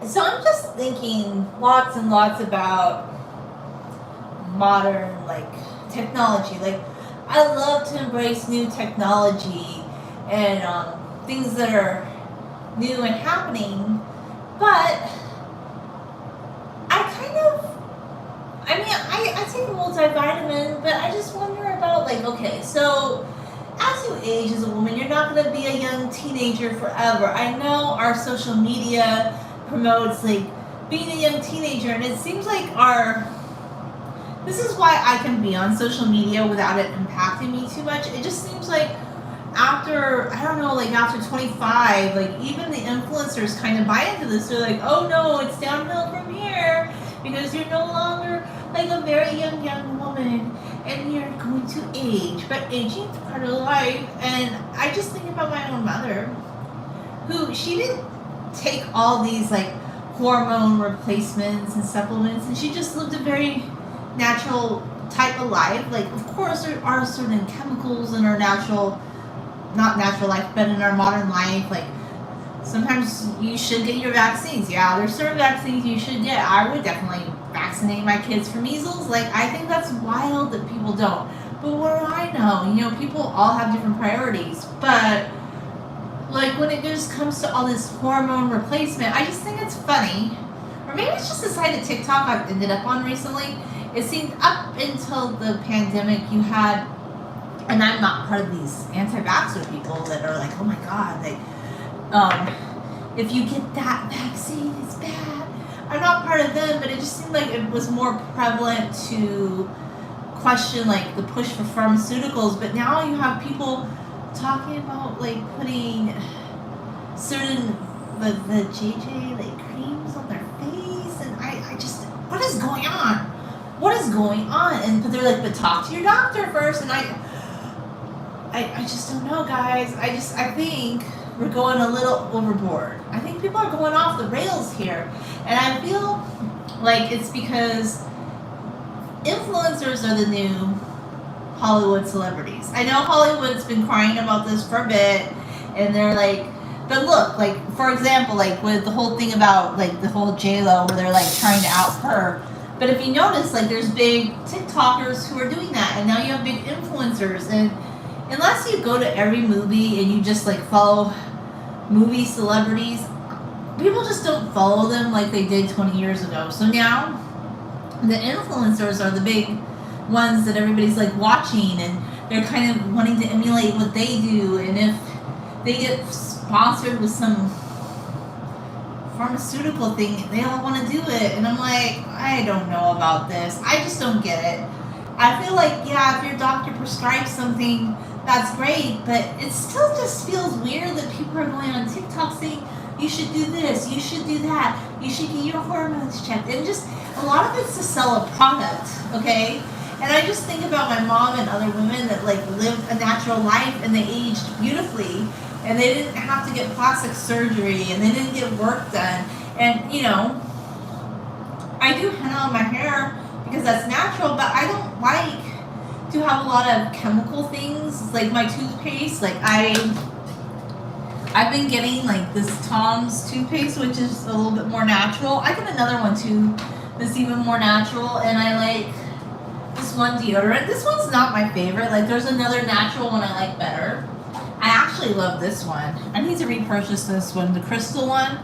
So I'm just thinking lots and lots about modern technology. Like I love to embrace new technology and things that are new and happening, but I kind of I take a multivitamin, but I just wonder about okay, so as you age as a woman, you're not going to be a young teenager forever. I know our social media promotes being a young teenager, and it seems like our this is why I can be on social media without it impacting me too much. It just seems like after I don't know, after 25, even the influencers kind of buy into this. They're like, oh no, it's downhill from here because you're no longer a very young woman and you're going to age. But aging is part of life, and I just think about my own mother, who she didn't take all these hormone replacements and supplements, and she just lived a very natural type of life. Of course, there are certain chemicals in our not natural life, but in our modern life. Sometimes you should get your vaccines. Yeah, there's certain vaccines you should get. I would definitely vaccinate my kids for measles. I think that's wild that people don't. But what do I know? People all have different priorities. But when it just comes to all this hormone replacement, I just think it's funny. Or maybe it's just a site of TikTok I've ended up on recently. It seemed up until the pandemic you had, and I'm not part of these anti-vaxxer people that are oh my god, if you get that vaccine, it's bad. I'm not part of them, but it just seemed like it was more prevalent to question the push for pharmaceuticals. But now you have people talking about putting certain the JJ creams on their face, and I just what is going on? What is going on? And but they're but talk to your doctor first, and I just don't know, guys. I think we're going a little overboard. I think people are going off the rails here, and I feel it's because influencers are the new Hollywood celebrities. I know Hollywood's been crying about this for a bit, and they're but look, for example, with the whole thing about the whole J-Lo where they're trying to out her. But if you notice, there's big TikTokers who are doing that, and now you have big influencers. And unless you go to every movie and you just follow movie celebrities, people just don't follow them like they did 20 years ago. So now the influencers are the big ones that everybody's watching, and they're kind of wanting to emulate what they do. And if they get sponsored with some pharmaceutical thing, they all want to do it. And I'm I don't know about this. I just don't get it. I feel yeah, if your doctor prescribes something, that's great, but it still just feels weird that people are going on TikTok saying you should do this, you should do that, you should get your hormones checked, and just a lot of it's to sell a product, okay? And I just think about my mom and other women that lived a natural life, and they aged beautifully, and they didn't have to get plastic surgery, and they didn't get work done. And I do henna on my hair because that's natural, but I don't to have a lot of chemical things my toothpaste. I've been getting this Tom's toothpaste, which is a little bit more natural. I get another one too that's even more natural, and I this one deodorant. This one's not my favorite. There's another natural one I like better. I actually love this one. I need to repurchase this one, the crystal one.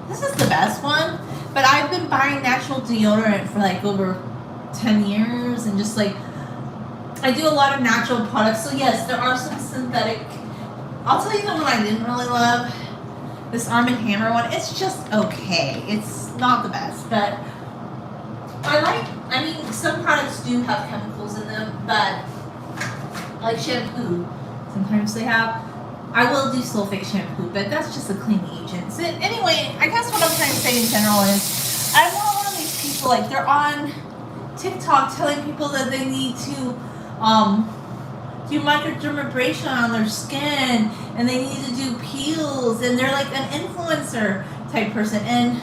This is the best one, but I've been buying natural deodorant for over 10 years, and just I do a lot of natural products. So yes, there are some synthetic. I'll tell you the one I didn't really love. This Arm & Hammer one. It's just okay. It's not the best, but I mean, some products do have chemicals in them, but shampoo, sometimes they have. I will do sulfate shampoo, but that's just a cleaning agent. So anyway, I guess what I'm trying to say in general is I'm not one of these people they're on TikTok telling people that they need to do microdermabrasion on their skin, and they need to do peels, and they're an influencer type person. And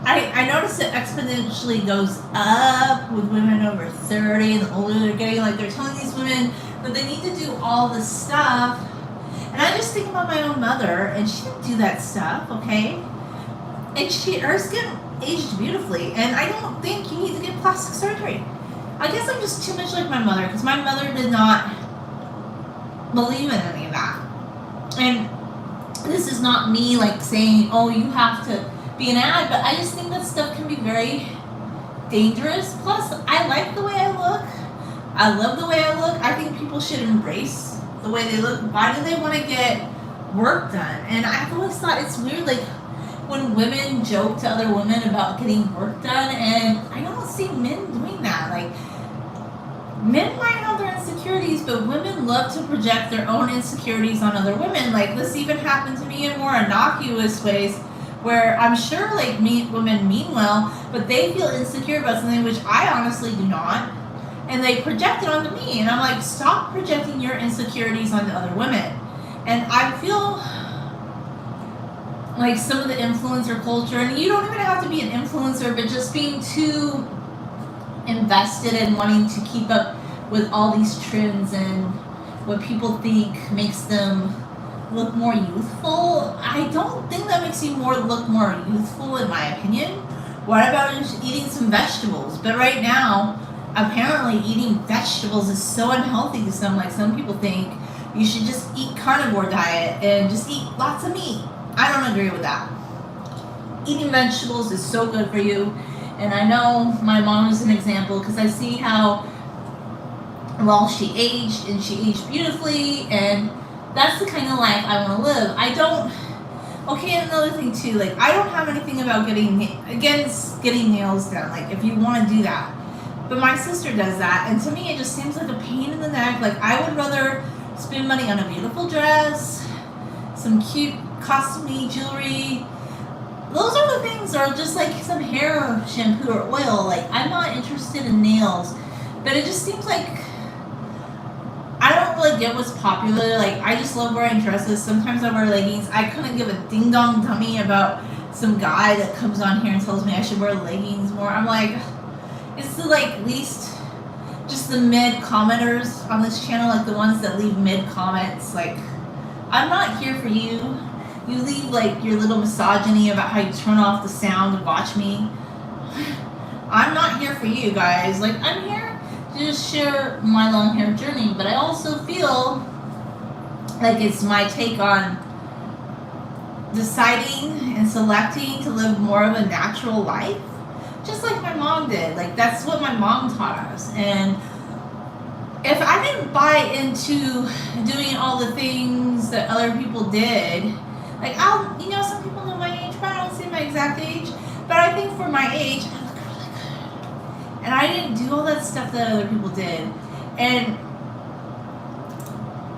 I noticed it exponentially goes up with women over 30, and the older they're getting, they're telling these women that they need to do all this stuff. And I just think about my own mother, and she didn't do that stuff, okay? and her skin aged beautifully. And I don't think you need to get plastic surgery. I guess I'm just too much like my mother, because my mother did not believe in any of that. And this is not me like saying, oh, you have to be an ad, but I just think that stuff can be very dangerous. Plus, I like the way I look. I love the way I look. I think people should embrace the way they look. Why do they want to get work done? And I've always thought it's weird, like when women joke to other women about getting work done, and I don't see men doing that. Like, men might have their insecurities, but women love to project their own insecurities on other women. Like, this even happened to me in more innocuous ways, where I'm sure like women mean well, but they feel insecure about something which I honestly do not, and they project it onto me. And I'm like, stop projecting your insecurities onto other women. And I feel like some of the influencer culture, and you don't even have to be an influencer, but just being too invested in wanting to keep up with all these trends and what people think makes them look more youthful. I don't think that makes you look more youthful, in my opinion. What about just eating some vegetables? But right now, apparently eating vegetables is so unhealthy to some. Like, some people think you should just eat carnivore diet and just eat lots of meat. I don't agree with that. Eating vegetables is so good for you. And I know my mom is an example, because I see how well she aged, and she aged beautifully, and that's the kind of life I want to live. I don't. Okay, another thing too. Like, I don't have anything about against getting nails done. Like, if you want to do that, but my sister does that, and to me, it just seems like a pain in the neck. Like, I would rather spend money on a beautiful dress, some cute costumey jewelry. Those are the things, or just like some hair shampoo or oil. Like, I'm not interested in nails, but it just seems like I don't really get what's popular. Like, I just love wearing dresses. Sometimes I wear leggings. I couldn't give a ding dong dummy about some guy that comes on here and tells me I should wear leggings more. I'm like, it's the like least, just the mid commenters on this channel, like the ones that leave mid comments. Like, I'm not here for you. You leave like your little misogyny about how you turn off the sound to watch me. I'm not here for you guys. Like, I'm here to just share my long hair journey, but I also feel like it's my take on deciding and selecting to live more of a natural life, just like my mom did. Like, that's what my mom taught us. And if I didn't buy into doing all the things that other people did, like, some people know my age, but I don't say my exact age. But I think for my age, I look really good. And I didn't do all that stuff that other people did. And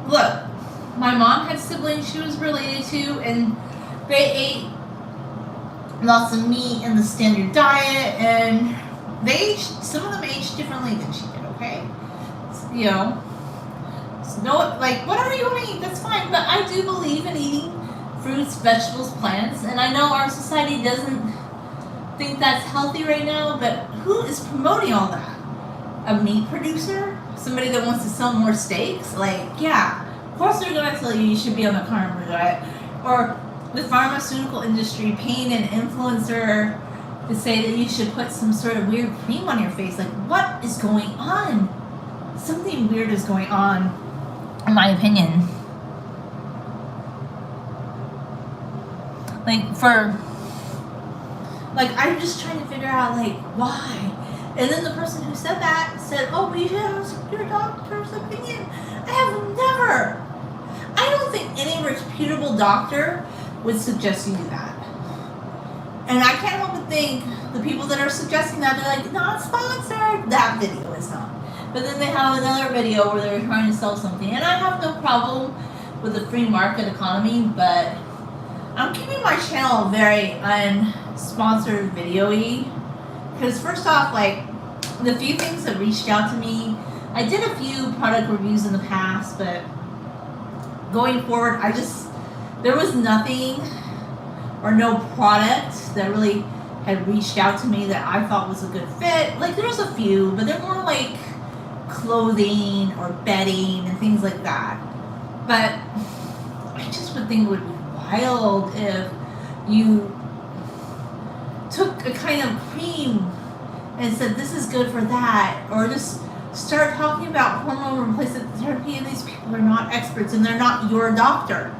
look, my mom had siblings she was related to, and they ate lots of meat and the standard diet, and some of them aged differently than she did, okay? Like, whatever you want to eat, that's fine. But I do believe in eating fruits, vegetables, plants, and I know our society doesn't think that's healthy right now, but who is promoting all that? A meat producer? Somebody that wants to sell more steaks? Like, yeah, of course they're going to tell you should be on the carnivore diet. Or the pharmaceutical industry paying an influencer to say that you should put some sort of weird cream on your face. Like, what is going on? Something weird is going on, in my opinion. I'm just trying to figure out, like, why. And then the person who said that said, oh, we should have your doctor's opinion. I don't think any reputable doctor would suggest you do that. And I can't help but think the people that are suggesting that, they're like, not sponsored. That video is not. But then they have another video where they're trying to sell something. And I have no problem with the free market economy, but I'm keeping my channel very unsponsored video-y. Because first off, like, the few things that reached out to me, I did a few product reviews in the past, but going forward, there was nothing or no product that really had reached out to me that I thought was a good fit. Like, there's a few, but they're more like clothing or bedding and things like that. But I just would think it would be wild if you took a kind of cream and said this is good for that, or just start talking about hormone replacement therapy, and these people are not experts and they're not your doctor.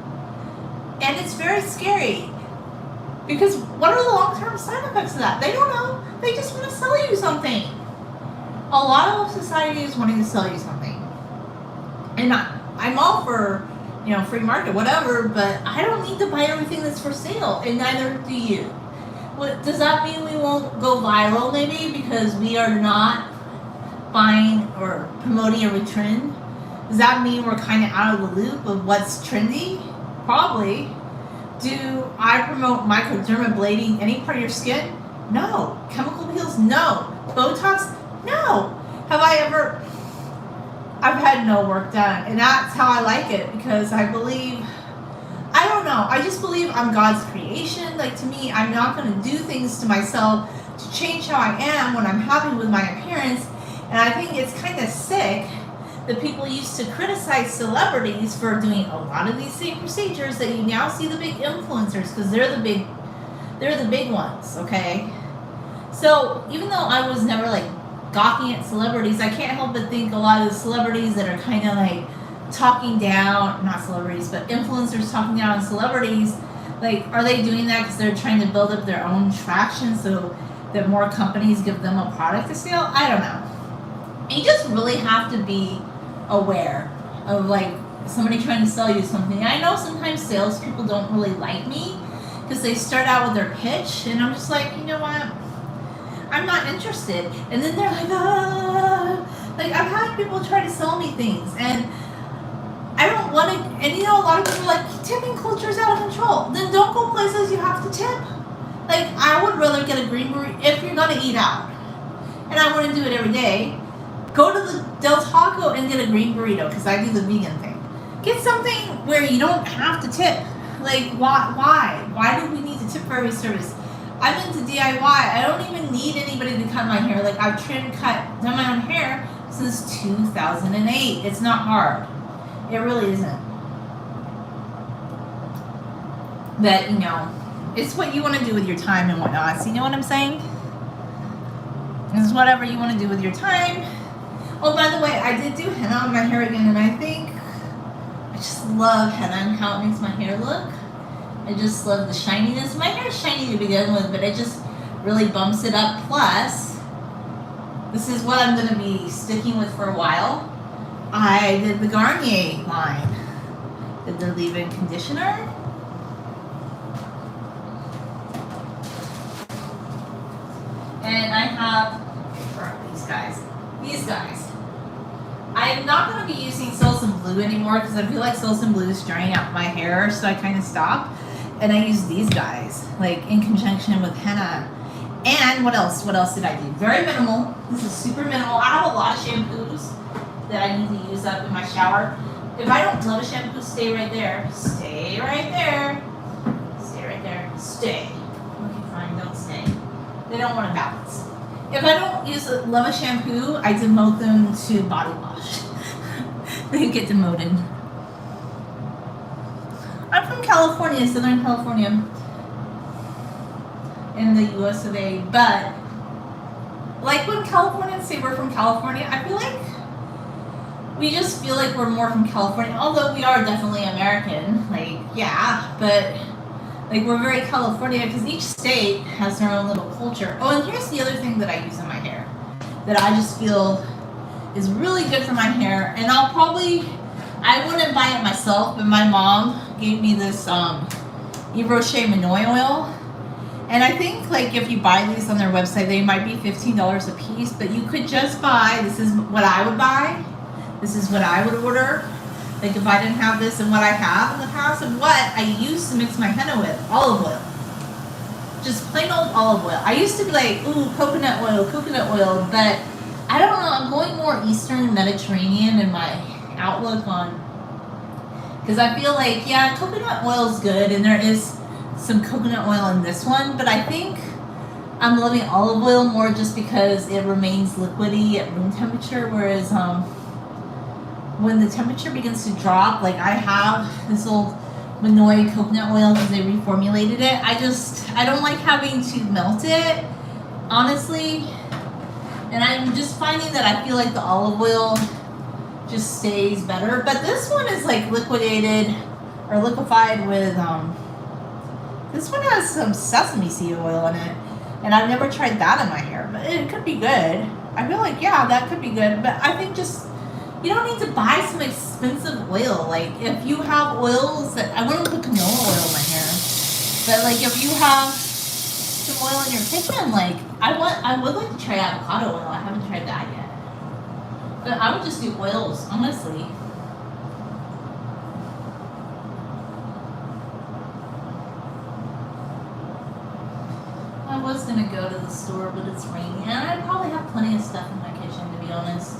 And it's very scary because what are the long-term side effects of that? They don't know. They just want to sell you something. A lot of society is wanting to sell you something. And I'm all for, free market, whatever, but I don't need to buy everything that's for sale, and neither do you. What, does that mean we won't go viral maybe because we are not buying or promoting every trend? Does that mean we're kind of out of the loop of what's trendy? Probably. Do I promote microdermabrasion any part of your skin? No. Chemical peels? No. Botox? No. I've had no work done, and that's how I like it, because I don't know, I just believe I'm God's creation. Like, to me, I'm not going to do things to myself to change how I am when I'm happy with my appearance. And I think it's kind of sick that people used to criticize celebrities for doing a lot of these same procedures, that you now see the big influencers, because they're the big ones, okay? So even though I was never like gawking at celebrities, I can't help but think a lot of the celebrities that are kind of like talking down, not celebrities, but influencers talking down on celebrities, like, are they doing that because they're trying to build up their own traction so that more companies give them a product to sell? I don't know. You just really have to be aware of like somebody trying to sell you something. I know sometimes salespeople don't really like me because they start out with their pitch, and I'm just like, you know what? I'm not interested. And then they're like, like, I've had people try to sell me things, and I don't want to. And a lot of people are like, tipping culture is out of control. Then don't go places you have to tip. Like, I would rather get a green burrito if you're gonna eat out, and I wouldn't do it every day. Go to the Del Taco and get a green burrito, because I do the vegan thing. Get something where you don't have to tip. Like, why? Why do we need to tip for every service? I'm into DIY. I don't even need anybody to cut my hair. Like, I've done my own hair since 2008. It's not hard. It really isn't. But, it's what you want to do with your time and whatnot. So you know what I'm saying? It's whatever you want to do with your time. Oh, by the way, I did do henna on my hair again, and I just love henna and how it makes my hair look. I just love the shininess. My hair is shiny to begin with, but it just really bumps it up. Plus, this is what I'm going to be sticking with for a while. I did the Garnier line. Did the leave-in conditioner. And I have these guys. I'm not going to be using Selsun Blue anymore because I feel like Selsun Blue is drying out my hair, so I kind of stopped. And I use these guys, like, in conjunction with henna. And what else? What else did I do? Very minimal. This is super minimal. I have a lot of shampoos that I need to use up in my shower. If I don't love a shampoo, stay right there. Stay right there. Stay right there. Stay. Okay, fine. Don't stay. They don't want to balance. If I don't love a shampoo, I demote them to body wash. They get demoted. I'm from California, Southern California, in the US of A. But, like, when Californians say we're from California, I feel like we just feel like we're more from California. Although we are definitely American. Like, yeah, but like, we're very California because each state has their own little culture. Oh, and here's the other thing that I use in my hair that I just feel is really good for my hair. And I wouldn't buy it myself, but my mom gave me this Yves Rocher Manoi oil. And I think, like, if you buy these on their website, they might be $15 a piece, but you could just buy, this is what I would buy. This is what I would order. Like, if I didn't have this and what I have in the past, and what I used to mix my henna with, olive oil. Just plain old olive oil. I used to be like, ooh, coconut oil, but I don't know, I'm going more Eastern Mediterranean in my outlook on, because I feel like, yeah, coconut oil is good, and there is some coconut oil in this one, but I think I'm loving olive oil more just because it remains liquidy at room temperature, whereas when the temperature begins to drop, like, I have this old Minoi coconut oil because they reformulated it. I don't like having to melt it, honestly. And I'm just finding that I feel like the olive oil just stays better. But this one is like liquidated or liquefied with, this one has some sesame seed oil in it. And I've never tried that in my hair, but it could be good. I feel like, yeah, that could be good. But I think just, you don't need to buy some expensive oil. Like, if you have oils that, I wouldn't put canola oil in my hair. But, like, if you have some oil in your kitchen, like, I would like to try avocado oil. I haven't tried that yet. But I would just do oils, honestly. I was gonna go to the store, but it's raining, and I probably have plenty of stuff in my kitchen, to be honest.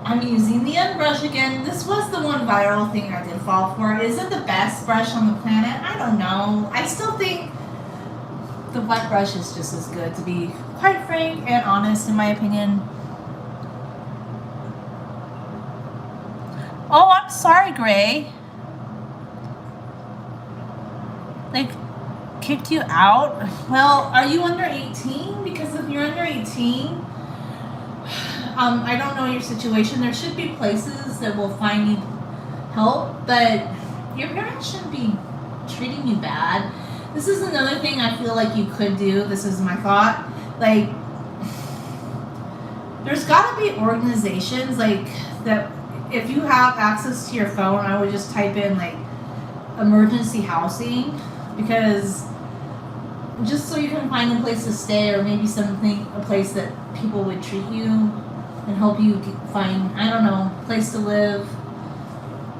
I'm using the Unbrush again. This was the one viral thing I did fall for. Is it the best brush on the planet? I don't know. I still think the wet brush is just as good, to be quite frank and honest, in my opinion. Oh, I'm sorry, Gray. They kicked you out? Well, are you under 18? Because if you're under 18, I don't know your situation. There should be places that will find you help, but your parents shouldn't be treating you bad. This is another thing I feel like you could do. This is my thought. Like, there's got to be organizations like that. If you have access to your phone, I would just type in like emergency housing, because just so you can find a place to stay, or maybe a place that people would treat you and help you find, I don't know, a place to live.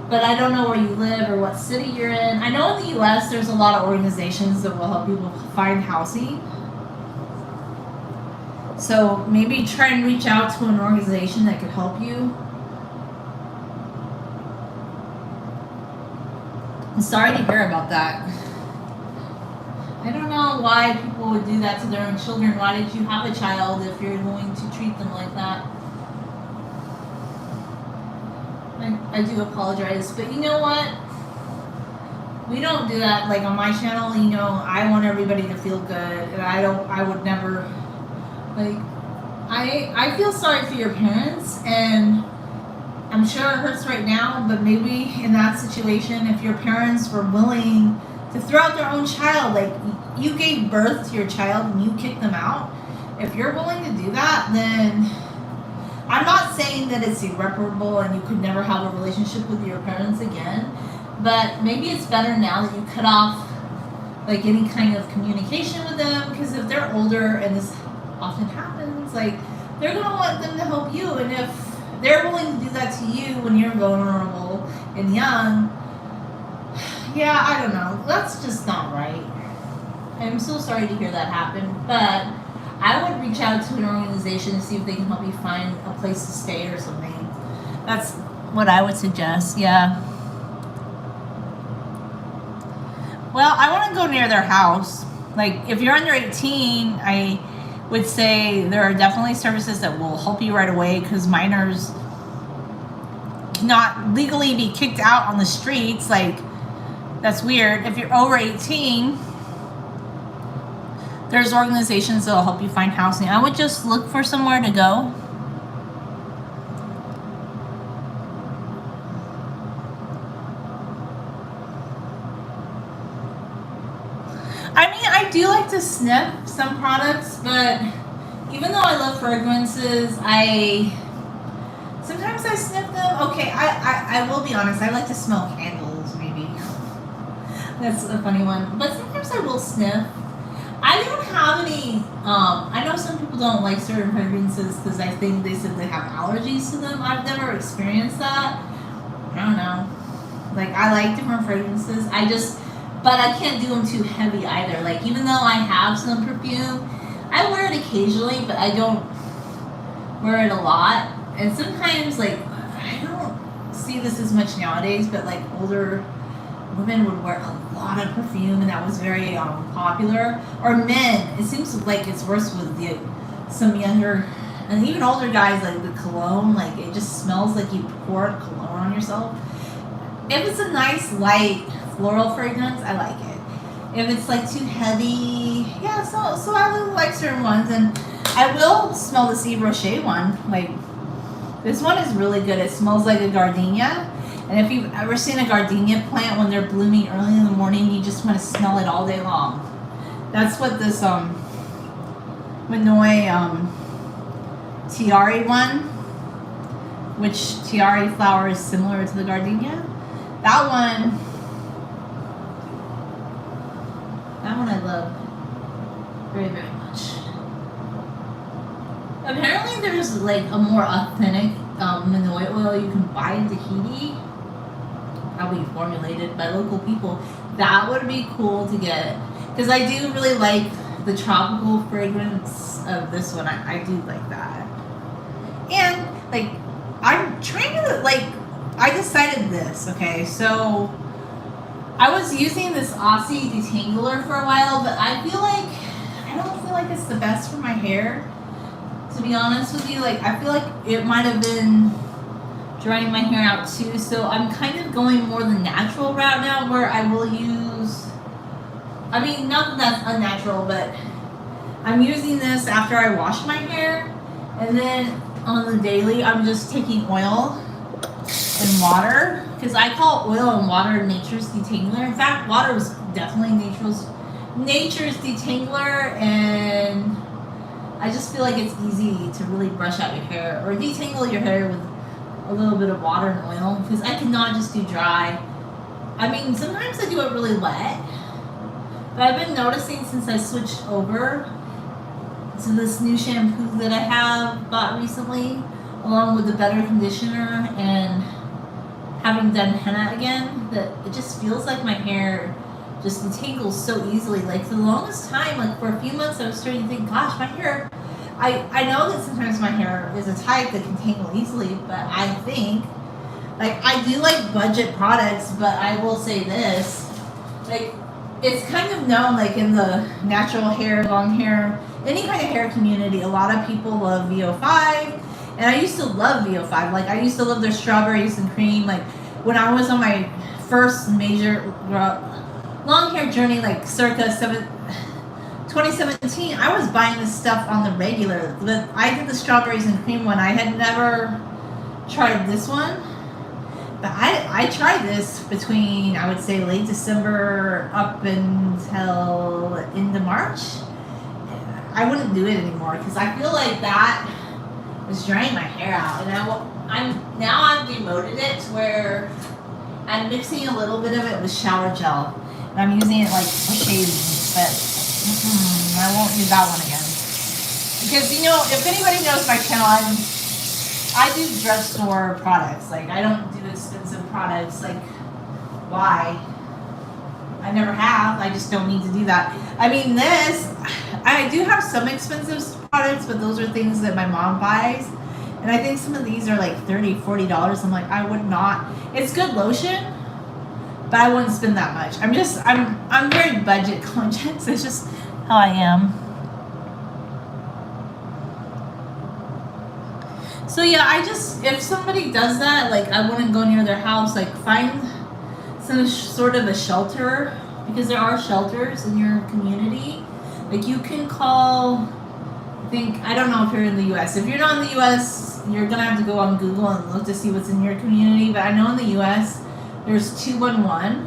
But I don't know where you live or what city you're in. I know in the US there's a lot of organizations that will help people find housing. So maybe try and reach out to an organization that could help you. I'm sorry to hear about that. I don't know why people would do that to their own children. Why did you have a child if you're going to treat them like that? I do apologize, but you know what? We don't do that. Like on my channel, you know, I want everybody to feel good, and I would never, like, I feel sorry for your parents, and I'm sure it hurts right now, but maybe in that situation, if your parents were willing to throw out their own child, like you gave birth to your child and you kicked them out, if you're willing to do that, then I'm not saying that it's irreparable and you could never have a relationship with your parents again, but maybe it's better now that you cut off like any kind of communication with them, because if they're older, and this often happens, like they're gonna want them to help you, and if they're willing to do that to you when you're vulnerable and young, yeah, I don't know, that's just not right. I'm so sorry to hear that happen, but I would reach out to an organization to see if they can help you find a place to stay or something. That's what I would suggest, yeah. Well, I want to go near their house. Like, if you're under 18, I would say there are definitely services that will help you right away, because minors cannot legally be kicked out on the streets. Like, that's weird. If you're over 18, there's organizations that will help you find housing. I would just look for somewhere to go. I mean, I do like to sniff some products, but even though I love fragrances, sometimes I sniff them. Okay, I will be honest, I like to smell candles, maybe. That's a funny one. But sometimes I will sniff. I don't have any, I know some people don't like certain fragrances because I think they said they have allergies to them. I've never experienced that. I don't know. Like, I like different fragrances. but I can't do them too heavy either. Like, even though I have some perfume, I wear it occasionally, but I don't wear it a lot. And sometimes, like, I don't see this as much nowadays, but like older women would wear a lot of perfume, and that was very popular. Or men, it seems like it's worse with some younger and even older guys, like the cologne, like it just smells like you poured cologne on yourself. If it's a nice light floral fragrance, I like it. If it's like too heavy, yeah, so I really like certain ones. And I will smell the Yves Rocher one. Like, this one is really good. It smells like a gardenia. And if you've ever seen a gardenia plant when they're blooming early in the morning, you just want to smell it all day long. That's what this Minoy Tiare one, which Tiare flower is similar to the gardenia. That one I love very, very much. Apparently there's like a more authentic Minoy oil you can buy in Tahiti, probably formulated by local people. That would be cool to get, because I do really like the tropical fragrance of this one. I do like that. And like, I'm trying to like, I decided this, okay, so I was using this Aussie detangler for a while, but I don't feel like it's the best for my hair, to be honest with you. Like, I feel like it might have been drying my hair out too, so I'm kind of going more the natural route now, where I will use, I mean, not that that's unnatural, but I'm using this after I wash my hair, and then on the daily I'm just taking oil and water, because I call oil and water nature's detangler. In fact, water was definitely nature's detangler, and I just feel like it's easy to really brush out your hair or detangle your hair with a little bit of water and oil, because I cannot just do dry. I mean, sometimes I do it really wet, but I've been noticing since I switched over to this new shampoo that I have bought recently, along with the better conditioner and having done henna again, that it just feels like my hair just detangles so easily. Like, for the longest time, like for a few months, I was starting to think, gosh, my hair, I know that sometimes my hair is a type that can tangle easily, but I think, like, I do like budget products, but I will say this, like, it's kind of known, like, in the natural hair, long hair, any kind of hair community, a lot of people love VO5, and I used to love VO5. Like, I used to love their strawberries and cream. Like, when I was on my first major long hair journey, like circa 2017, I was buying this stuff on the regular. But I did the strawberries and cream one. I had never tried this one. But I tried this between, I would say, late December up until into March. I wouldn't do it anymore, because I feel like that was drying my hair out, and I've demoted it to where I'm mixing a little bit of it with shower gel, and I'm using it like for shaving, but I won't use that one again, because, you know, if anybody knows my channel, I do drugstore products. Like, I don't do expensive products. Like, why? I never have. I just don't need to do that. I mean, I do have some expensive products, but those are things that my mom buys. And I think some of these are like $30, $40. I'm like, I would not. It's good lotion, but I wouldn't spend that much. I'm very budget conscious. It's just how I am. So yeah, if somebody does that, like, I wouldn't go near their house. Like, find some sort of a shelter, because there are shelters in your community. Like, you can call, I don't know if you're in the U.S. If you're not in the U.S., you're going to have to go on Google and look to see what's in your community. But I know in the U.S., there's 211,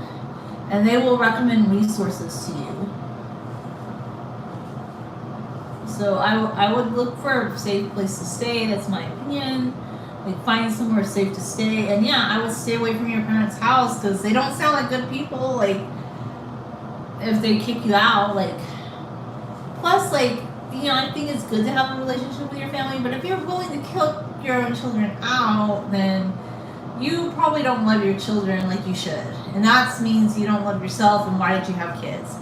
and they will recommend resources to you. So I would look for a safe place to stay. That's my opinion. Like, find somewhere safe to stay. And yeah, I would stay away from your parents' house, because they don't sound like good people. Like, if they kick you out, like, plus, like, you know, I think it's good to have a relationship with your family, but if you're willing to kick your own children out, then you probably don't love your children like you should. And that means you don't love yourself, and why did you have kids?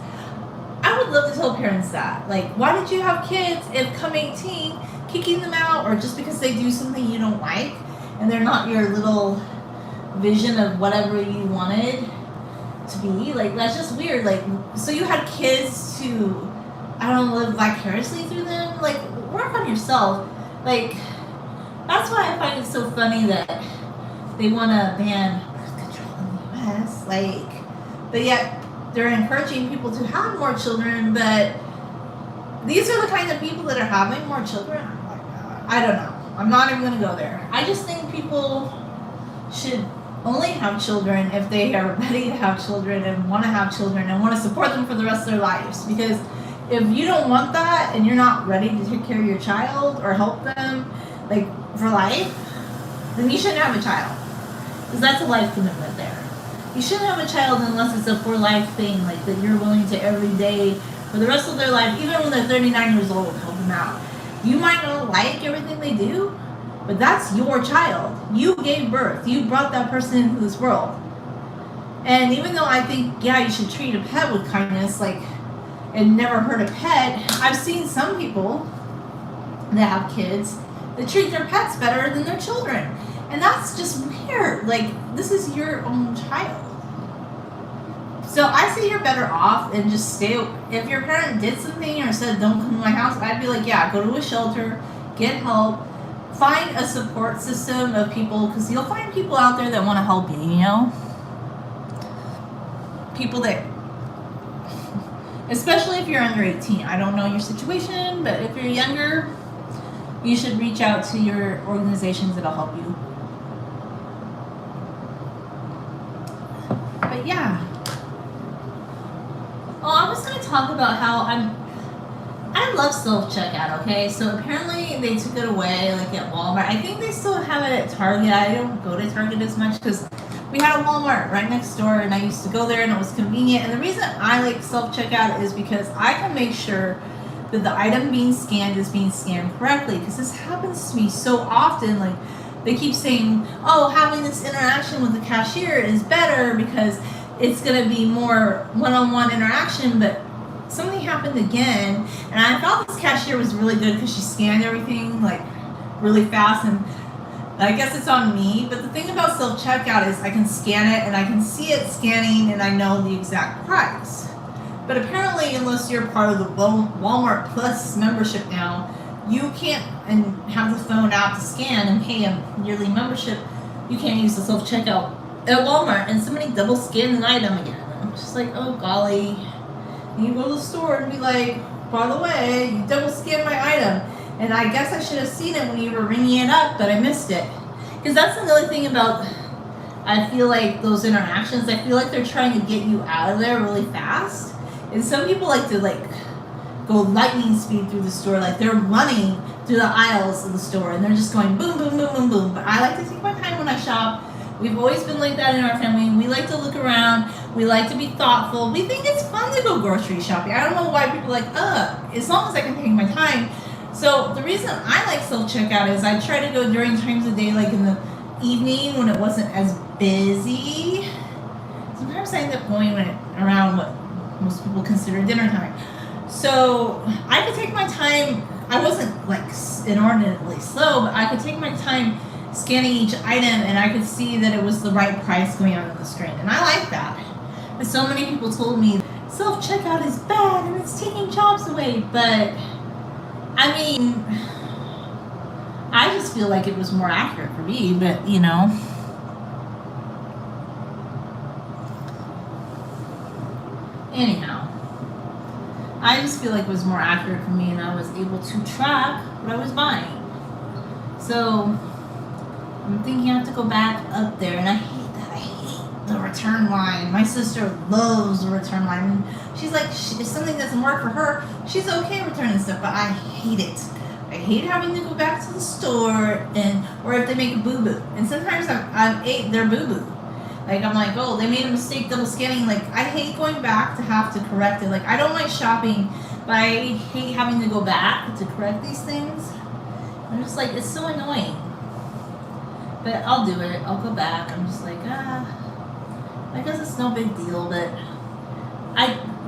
I would love to tell parents that. Like, why did you have kids if come 18, kicking them out, or just because they do something you don't like, and they're not your little vision of whatever you wanted to be? Like, that's just weird. Like, so you had kids to, I don't know, live vicariously through them? Like, work on yourself. Like, that's why I find it so funny that they want to ban birth control in the U.S. Like, but yet they're encouraging people to have more children. But these are the kind of people that are having more children. I don't know. I'm not even going to go there. I just think people should only have children if they are ready to have children and want to have children and want to support them for the rest of their lives. Because if you don't want that and you're not ready to take care of your child or help them, like, for life, then you shouldn't have a child. Because that's a life commitment there. You shouldn't have a child unless it's a for life thing, like that you're willing to every day for the rest of their life, even when they're 39 years old, help them out. You might not like everything they do, but that's your child. You gave birth. You brought that person into this world. And even though I think, yeah, you should treat a pet with kindness, like, and never hurt a pet, I've seen some people that have kids that treat their pets better than their children. And that's just weird. Like, this is your own child. So I say you're better off and just stay. If your parent did something or said, don't come to my house, I'd be like, yeah, go to a shelter, get help, find a support system of people, because you'll find people out there that want to help you, you know? People that, especially if you're under 18. I don't know your situation, but if you're younger, you should reach out to your organizations that'll help you. But yeah. Oh, I was going to talk about how I love self-checkout, okay? So apparently they took it away, like, at Walmart. I think they still have it at Target. I don't go to Target as much because we had a Walmart right next door, and I used to go there, and it was convenient. And the reason I like self-checkout is because I can make sure that the item being scanned is being scanned correctly, because this happens to me so often. Like, they keep saying, oh, having this interaction with the cashier is better because it's going to be more one-on-one interaction, but something happened again, and I thought this cashier was really good because she scanned everything, like, really fast, and I guess it's on me. But the thing about self-checkout is I can scan it, and I can see it scanning, and I know the exact price. But apparently, unless you're part of the Walmart Plus membership now, you can't, and have the phone out to scan and pay a yearly membership, you can't use the self-checkout at Walmart, and somebody double scanned an item again. I'm just like, oh golly. You go to the store and be like, by the way, you double scanned my item. And I guess I should have seen it when you were ringing it up, but I missed it. Because that's another thing about, I feel like, those interactions. I feel like they're trying to get you out of there really fast. And some people like to, like, go lightning speed through the store. Like, they're running through the aisles of the store, and they're just going boom, boom, boom, boom, boom. But I like to take my time when I shop. We've always been like that in our family. We like to look around. We like to be thoughtful. We think it's fun to go grocery shopping. I don't know why people are like, as long as I can take my time. So the reason I like self-checkout is I try to go during times of day, like in the evening when it wasn't as busy. Sometimes I end up going around what most people consider dinner time. So I could take my time. I wasn't, like, inordinately slow, but I could take my time scanning each item, and I could see that it was the right price going out on the screen. And I like that. But so many people told me self-checkout is bad and it's taking jobs away. But I mean, I just feel like it was more accurate for me. But, you know, anyhow, I just feel like it was more accurate for me, and I was able to track what I was buying. So I'm thinking I have to go back up there, and I hate that. I hate the return line. My sister loves the return line. She's like, if something doesn't work for her, she's okay returning stuff, but I hate it. I hate having to go back to the store, or if they make a boo-boo. And sometimes I've ate their boo-boo. Like, I'm like, oh, they made a mistake double scanning. Like, I hate going back to have to correct it. Like, I don't like shopping, but I hate having to go back to correct these things. I'm just like, it's so annoying. But I'll do it. I'll go back. I'm just like, I guess it's no big deal. But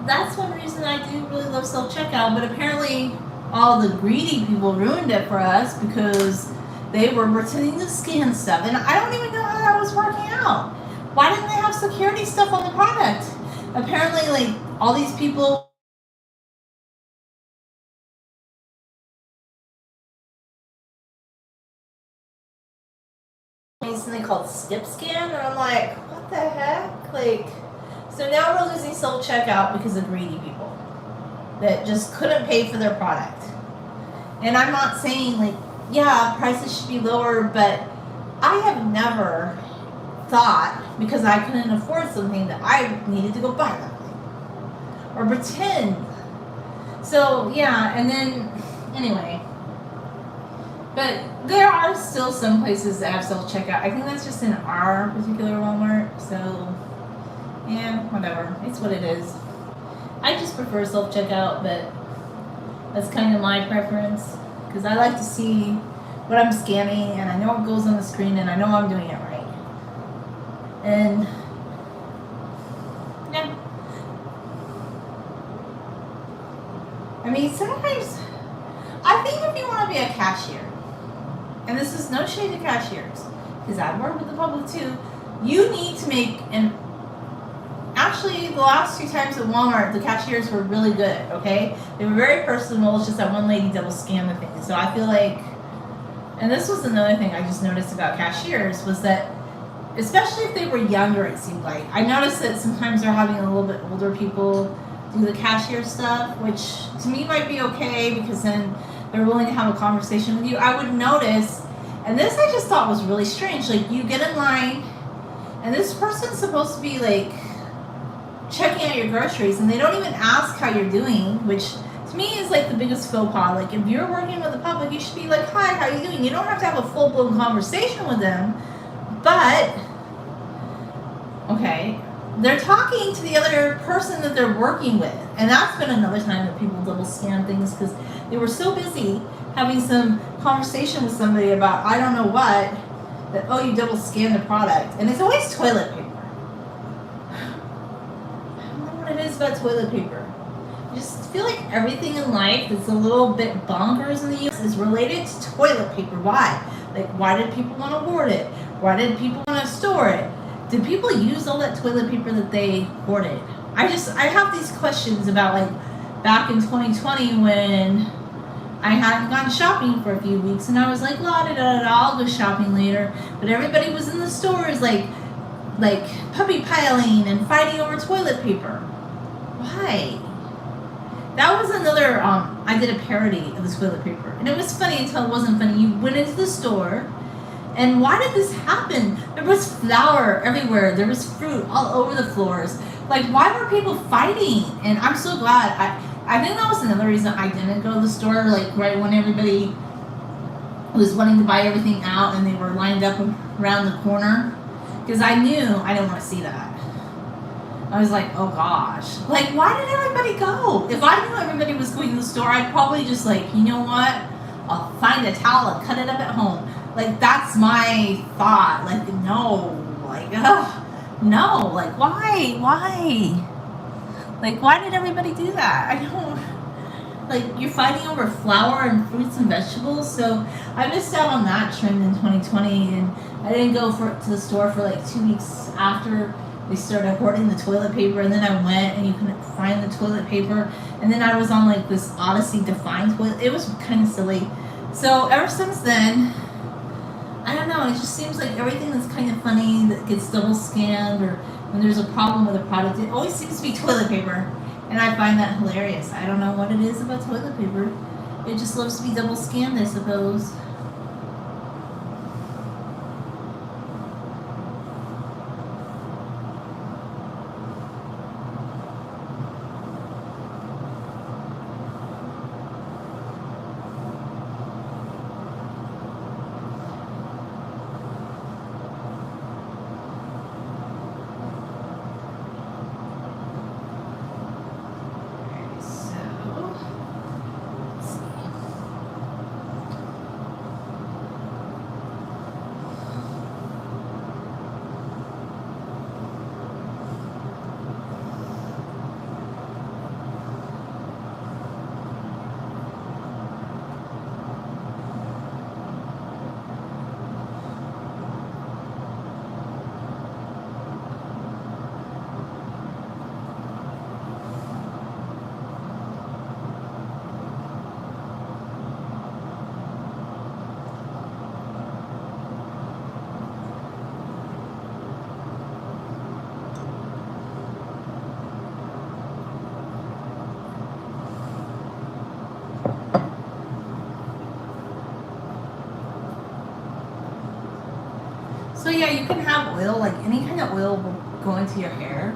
that's one reason I do really love self checkout. But apparently, all the greedy people ruined it for us because they were pretending to scan stuff, and I don't even know how that was working out. Why didn't they have security stuff on the product? Apparently, like, all these people something called skip scan, and I'm like, what the heck? Like, so now we're losing self checkout because of greedy people that just couldn't pay for their product. And I'm not saying, like, yeah, prices should be lower, but I have never thought because I couldn't afford something that I needed to go buy that thing or pretend. So yeah, and then anyway, but there are still some places that have self checkout. I think that's just in our particular Walmart. So yeah, whatever. It's what it is. I just prefer self checkout, but that's kind of my preference because I like to see what I'm scanning and I know what goes on the screen and I know I'm doing it right. And yeah, I mean, sometimes I think if you want to be a cashier, and this is no shade to cashiers, because I work with the public too, you need to make an. Actually, the last 2 times at Walmart, the cashiers were really good. Okay, they were very personable. It's just that one lady double scanned the thing. So I feel like, and this was another thing I just noticed about cashiers was that, especially if they were younger, it seemed like I noticed that sometimes they're having a little bit older people do the cashier stuff, which to me might be okay because then they're willing to have a conversation with you. I would notice, and this I just thought was really strange. Like, you get in line, and this person's supposed to be like checking out your groceries, and they don't even ask how you're doing, which to me is like the biggest faux pas. Like, if you're working with the public, you should be like, hi, how you doing? You don't have to have a full-blown conversation with them, but okay, they're talking to the other person that they're working with. And that's been another time that people double scan things because they were so busy having some conversation with somebody about I don't know what, that, oh, you double scan the product. And it's always toilet paper. I don't know what it is about toilet paper. I just feel like everything in life that's a little bit bonkers in the US is related to toilet paper. Why? Like, why did people want to hoard it? Why did people want to store it? Did people use all that toilet paper that they hoarded? I have these questions about, like, back in 2020 when I hadn't gone shopping for a few weeks and I was like, la da da da, I'll go shopping later. But everybody was in the stores like puppy piling and fighting over toilet paper. Why? That was another, I did a parody of the toilet paper. And it was funny until it wasn't funny. You went into the store, and why did this happen? There was flour everywhere. There was fruit all over the floors. Like, why were people fighting? And I'm so glad. I think that was another reason I didn't go to the store, like, right when everybody was wanting to buy everything out and they were lined up around the corner. Because I knew I didn't want to see that. I was like, oh gosh. Like, why did everybody go? If I knew everybody was going to the store, I'd probably just like, you know what? I'll find a towel and cut it up at home. Like, that's my thought. Like, no. Like, no. Like, why? Like, why did everybody do that? I don't... Like, you're fighting over flour and fruits and vegetables, so I missed out on that trend in 2020, and I didn't go to the store for like 2 weeks after they started hoarding the toilet paper, and then I went and you couldn't find the toilet paper, and then I was on like this Odyssey to find toilet. It was kind of silly. So ever since then, I don't know, it just seems like everything that's kind of funny that gets double scanned or when there's a problem with a product, it always seems to be toilet paper. And I find that hilarious. I don't know what it is about toilet paper. It just loves to be double scanned, I suppose. So yeah, you can have oil, like any kind of oil will go into your hair,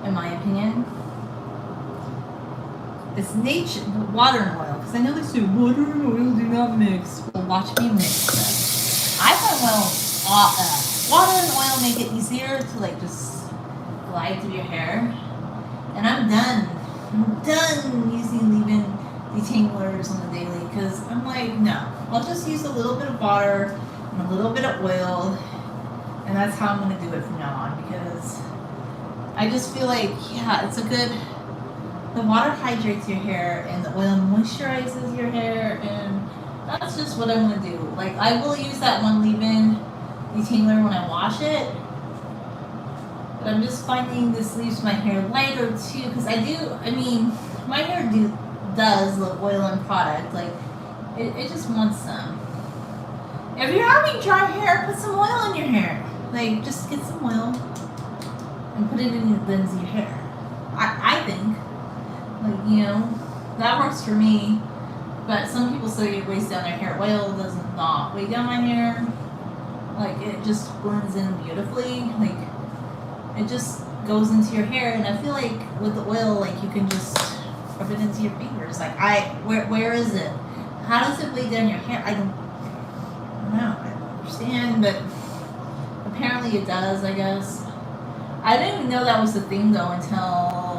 in my opinion. It's nature, water and oil, because I know they say water and oil do not mix. Well, watch me mix them. I find water and oil make it easier to like just glide through your hair. And I'm done. I'm done using leave-in detanglers on the daily, because I'm like, no. I'll just use a little bit of water and a little bit of oil, and that's how I'm going to do it from now on, because I just feel like, yeah, it's a good... The water hydrates your hair, and the oil moisturizes your hair, and that's just what I'm gonna do. Like, I will use that one leave-in detangler when I wash it, but I'm just finding this leaves my hair lighter too, because I mean, my hair does love oil and product. Like, it just wants some. If you're having dry hair, put some oil in your hair. Like, just get some oil and put it in the ends of your hair. I think. Like, you know, that works for me. But some people say it weighs down their hair. Oil does not weigh down my hair. Like, it just blends in beautifully. Like, it just goes into your hair. And I feel like with the oil, like, you can just rub it into your fingers. Like, where is it? How does it weigh down your hair? I don't know. I don't understand. But apparently it does, I guess. I didn't even know that was the thing, though, until...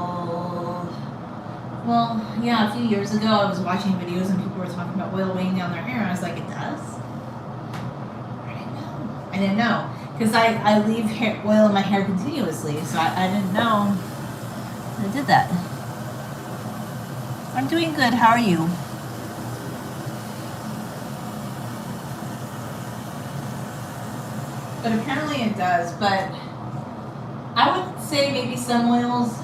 Well, yeah, a few years ago I was watching videos and people were talking about oil weighing down their hair, and I was like, it does? I didn't know. Because I leave oil in my hair continuously, so I didn't know I did that. I'm doing good. How are you? But apparently it does. But I would say maybe some oils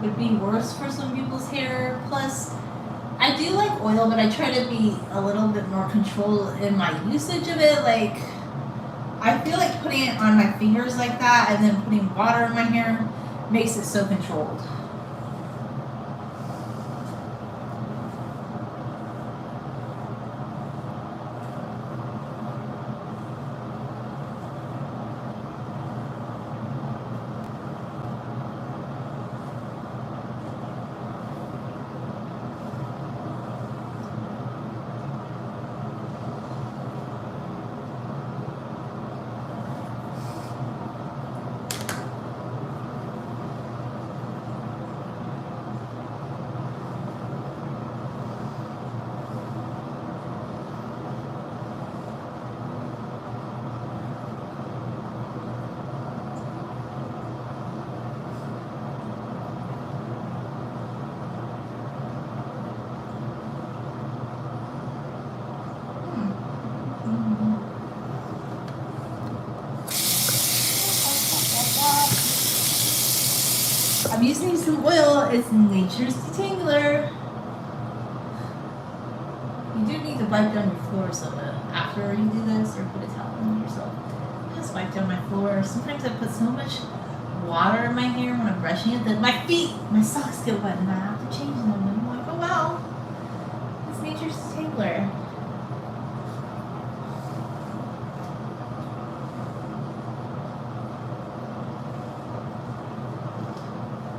would be worse for some people's hair. Plus, I do like oil, but I try to be a little bit more controlled in my usage of it. Like, I feel like putting it on my fingers like that and then putting water in my hair makes it so controlled. I'm using some oil. It's Nature's Detangler. You do need to wipe down your floor so that after you do this, or put a towel on yourself. Just wipe down my floor. Sometimes I put so much water in my hair when I'm brushing it that my feet, my socks get wet and I have to change them. And I'm like, oh wow, it's Nature's Detangler.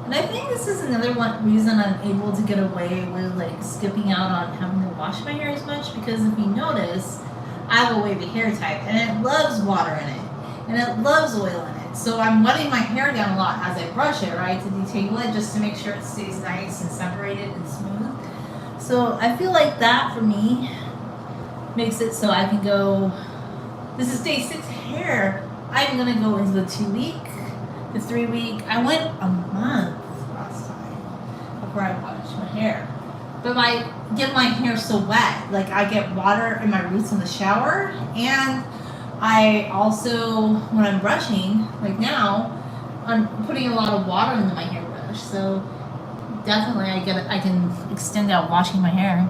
And I think this is another reason I'm able to get away with like skipping out on having to wash my hair as much, because if you notice, I have a wavy hair type and it loves water in it and it loves oil in it. So I'm wetting my hair down a lot as I brush it, right, to detangle it, just to make sure it stays nice and separated and smooth. So I feel like that for me makes it so I can go, this is day 6 hair. I'm gonna go into the 2-week. The 3-week, I went a month last time before I washed my hair. But I get my hair so wet, like I get water in my roots in the shower, and I also, when I'm brushing, like now, I'm putting a lot of water into my hairbrush. So definitely I can extend out washing my hair.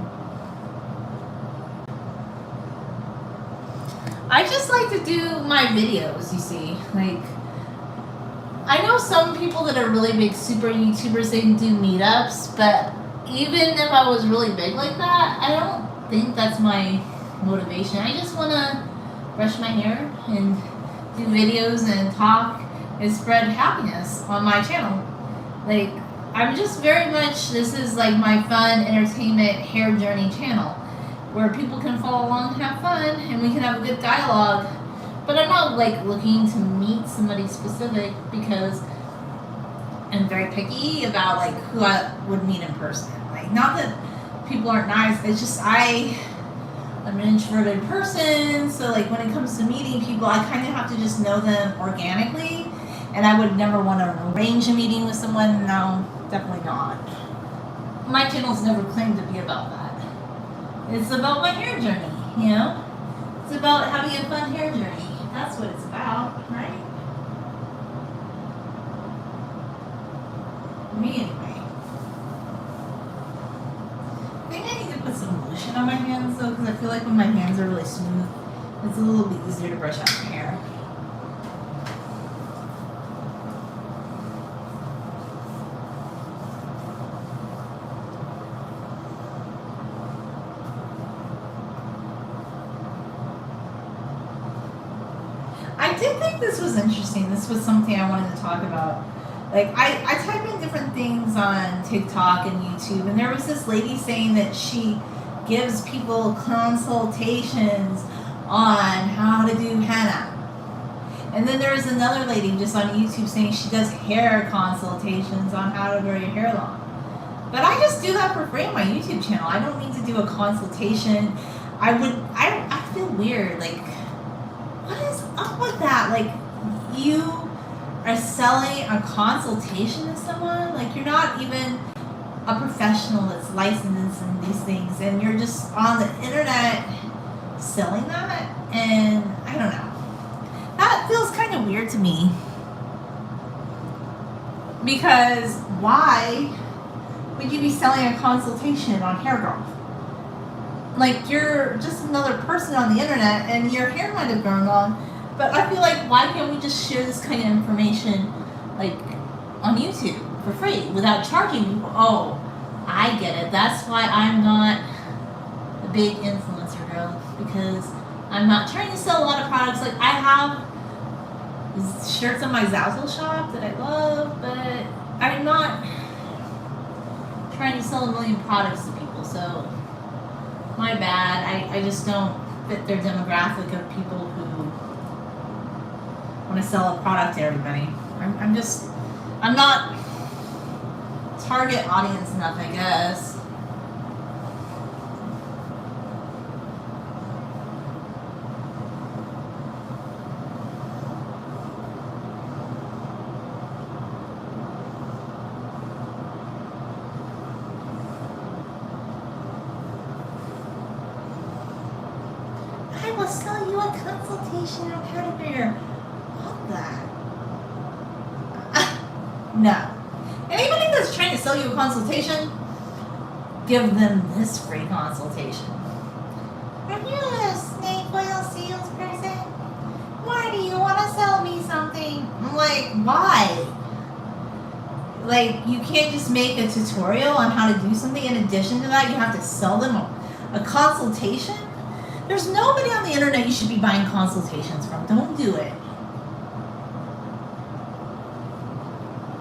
I just like to do my videos, you see, like, I know some people that are really big super YouTubers, they can do meetups, but even if I was really big like that, I don't think that's my motivation. I just want to brush my hair and do videos and talk and spread happiness on my channel. Like, I'm just very much, this is like my fun, entertainment, hair journey channel where people can follow along and have fun and we can have a good dialogue. But I'm not like looking to meet somebody specific because I'm very picky about like who I would meet in person. Like, not that people aren't nice, it's just I'm an introverted person, so like when it comes to meeting people, I kind of have to just know them organically, and I would never want to arrange a meeting with someone. No, definitely not. My channel's never claimed to be about that. It's about my hair journey, you know? It's about having a fun hair journey. That's what it's about, right? Me anyway. I think I need to put some lotion on my hands though, because I feel like when my hands are really smooth, it's a little bit easier to brush out my hair. I did think this was interesting. This was something I wanted to talk about. Like, I type in different things on TikTok and YouTube, and there was this lady saying that she gives people consultations on how to do henna. And then there was another lady just on YouTube saying she does hair consultations on how to grow your hair long. But I just do that for free on my YouTube channel. I don't need to do a consultation. I feel weird. Like, what is up with that? Like, you are selling a consultation to someone? Like, you're not even a professional that's licensed in these things, and you're just on the internet selling that? And I don't know. That feels kind of weird to me. Because why would you be selling a consultation on hair growth? Like, you're just another person on the internet, and your hair might have grown long, but I feel like, why can't we just share this kind of information, like, on YouTube for free without charging people? Oh, I get it. That's why I'm not a big influencer girl, because I'm not trying to sell a lot of products. Like, I have these shirts on my Zazzle shop that I love, but I'm not trying to sell a million products to people, so my bad. I just don't fit their demographic of people who want to sell a product to everybody. I'm not target audience enough, I guess. I will sell you a consultation on how to do your that. No. Anybody that's trying to sell you a consultation, give them this free consultation. Are you a snake oil salesperson? Why do you want to sell me something? I'm like, why? Like, you can't just make a tutorial on how to do something. In addition to that, you have to sell them a consultation? There's nobody on the internet you should be buying consultations from. Don't do it.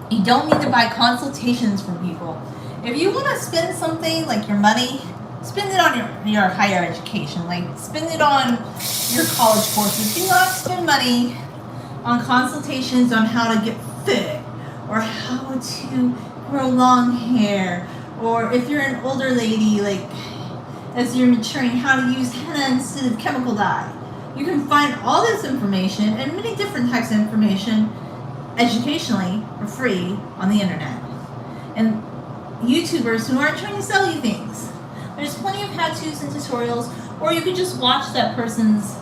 You don't need to buy consultations from people. If you want to spend something, like your money, spend it on your higher education. Like, spend it on your college courses. Do not spend money on consultations on how to get fit, or how to grow long hair, or if you're an older lady, like, as you're maturing, how to use henna instead of chemical dye. You can find all this information and many different types of information educationally for free on the internet. And YouTubers who aren't trying to sell you things. There's plenty of how-tos and tutorials, or you can just watch that person's,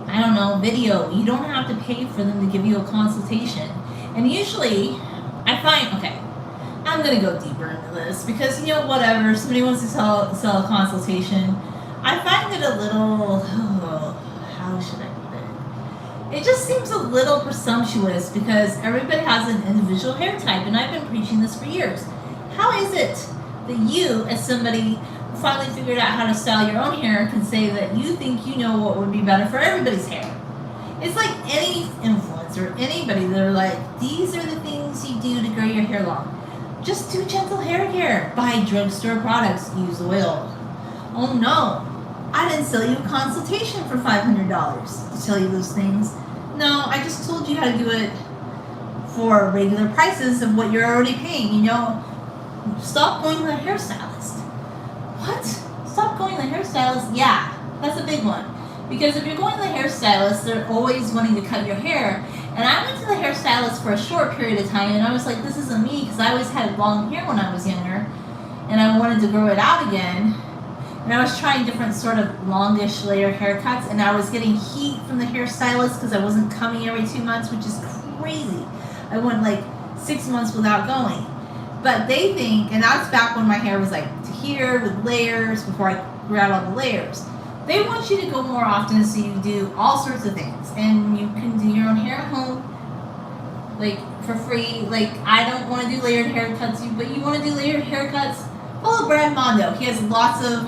I don't know, video. You don't have to pay for them to give you a consultation. And usually, I find, okay, I'm going to go deeper into this because, you know, whatever, somebody wants to sell a consultation. I find it a little, how should I put it? It just seems a little presumptuous because everybody has an individual hair type, and I've been preaching this for years. How is it that you, as somebody who finally figured out how to style your own hair, can say that you think you know what would be better for everybody's hair? It's like any influencer, anybody, they're like, these are the things you do to grow your hair long. Just do gentle hair care. Buy drugstore products. Use oil. Oh no, I didn't sell you a consultation for $500 to tell you those things. No, I just told you how to do it for regular prices of what you're already paying. You know, stop going to the hairstylist. What? Stop going to the hairstylist? Yeah, that's a big one. Because if you're going to the hairstylist, they're always wanting to cut your hair. And I went to the hairstylist for a short period of time, and I was like, this isn't me, because I always had long hair when I was younger, and I wanted to grow it out again. And I was trying different sort of longish layer haircuts, and I was getting heat from the hairstylist because I wasn't coming every 2 months, which is crazy. I went like 6 months without going. But they think, and that's back when my hair was like to here with layers, before I grew out all the layers. They want you to go more often so you do all sorts of things. And you can do your own hair at home, like for free. Like, I don't want to do layered haircuts, but you want to do layered haircuts, follow Brad Mondo. He has lots of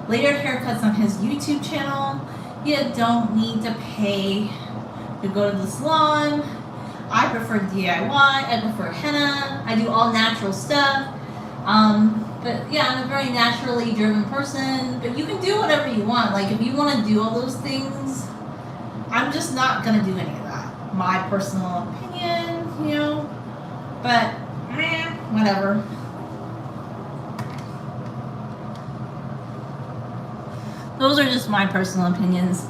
layered haircuts on his YouTube channel. You don't need to pay to go to the salon. I prefer DIY. I prefer henna. I do all natural stuff. But yeah, I'm a very naturally driven person. But you can do whatever you want. Like, if you want to do all those things, I'm just not going to do any of that. My personal opinion, you know. But, whatever. Those are just my personal opinions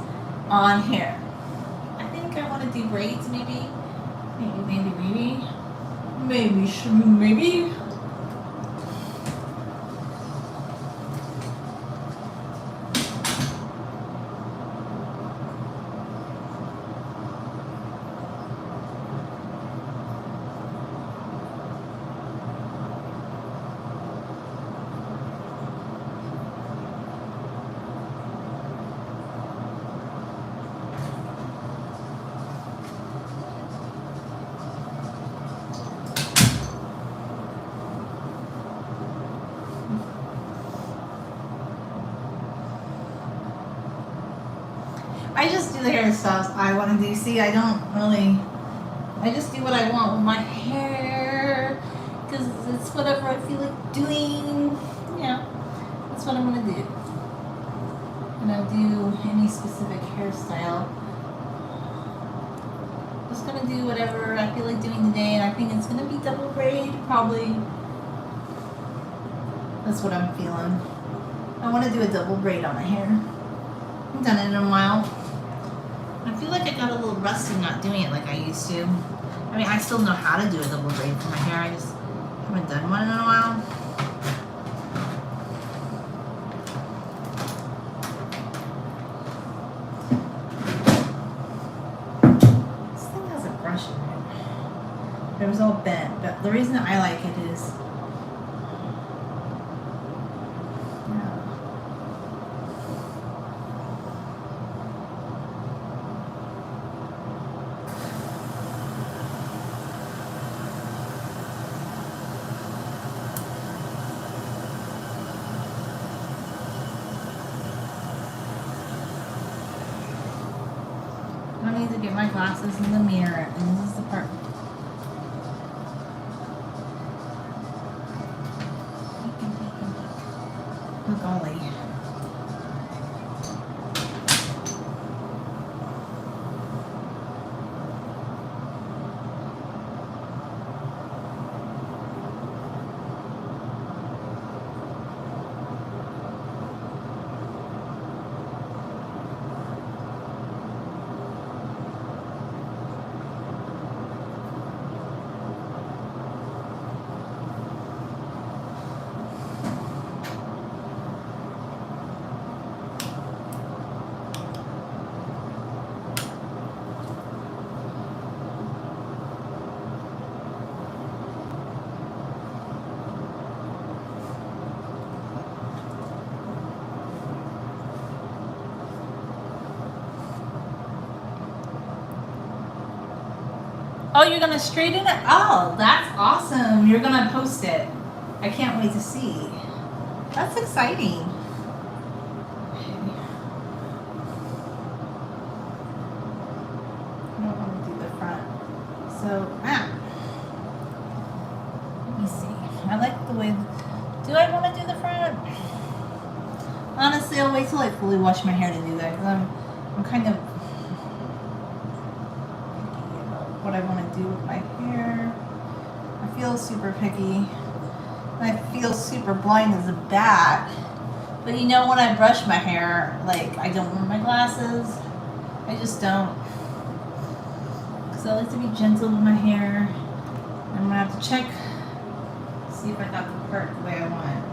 on hair. I think I want to do braids, maybe. Maybe. I just do the hairstyles I want to do. See, I just do what I want with my hair, because it's whatever I feel like doing. Yeah, that's what I'm going to do. And I'll do any specific hairstyle. Just going to do whatever I feel like doing today, and I think it's going to be double braid, probably. That's what I'm feeling. I want to do a double braid on my hair. I haven't done it in a while. I feel like I got a little rusty not doing it like I used to. I mean, I still know how to do a double braid for my hair. I just haven't done one in a while. This thing has a brush in it. It was all bent, but the reason I like it is I need to get my glasses in the mirror, and this is the part. Look, Ollie. Oh, you're gonna straighten it? Oh, that's awesome. You're gonna post it. I can't wait to see. That's exciting. So, let me see. I like the way. Do I want to do the front? Honestly, I'll wait till I fully wash my hair to do that because I'm kind of picky about what I want to do with my hair. I feel super picky. I feel super blind as a bat. But you know, when I brush my hair, like, I don't wear my glasses. I just don't. Because I like to be gentle with my hair. I'm going to have to check, see if I got the part the way I want it.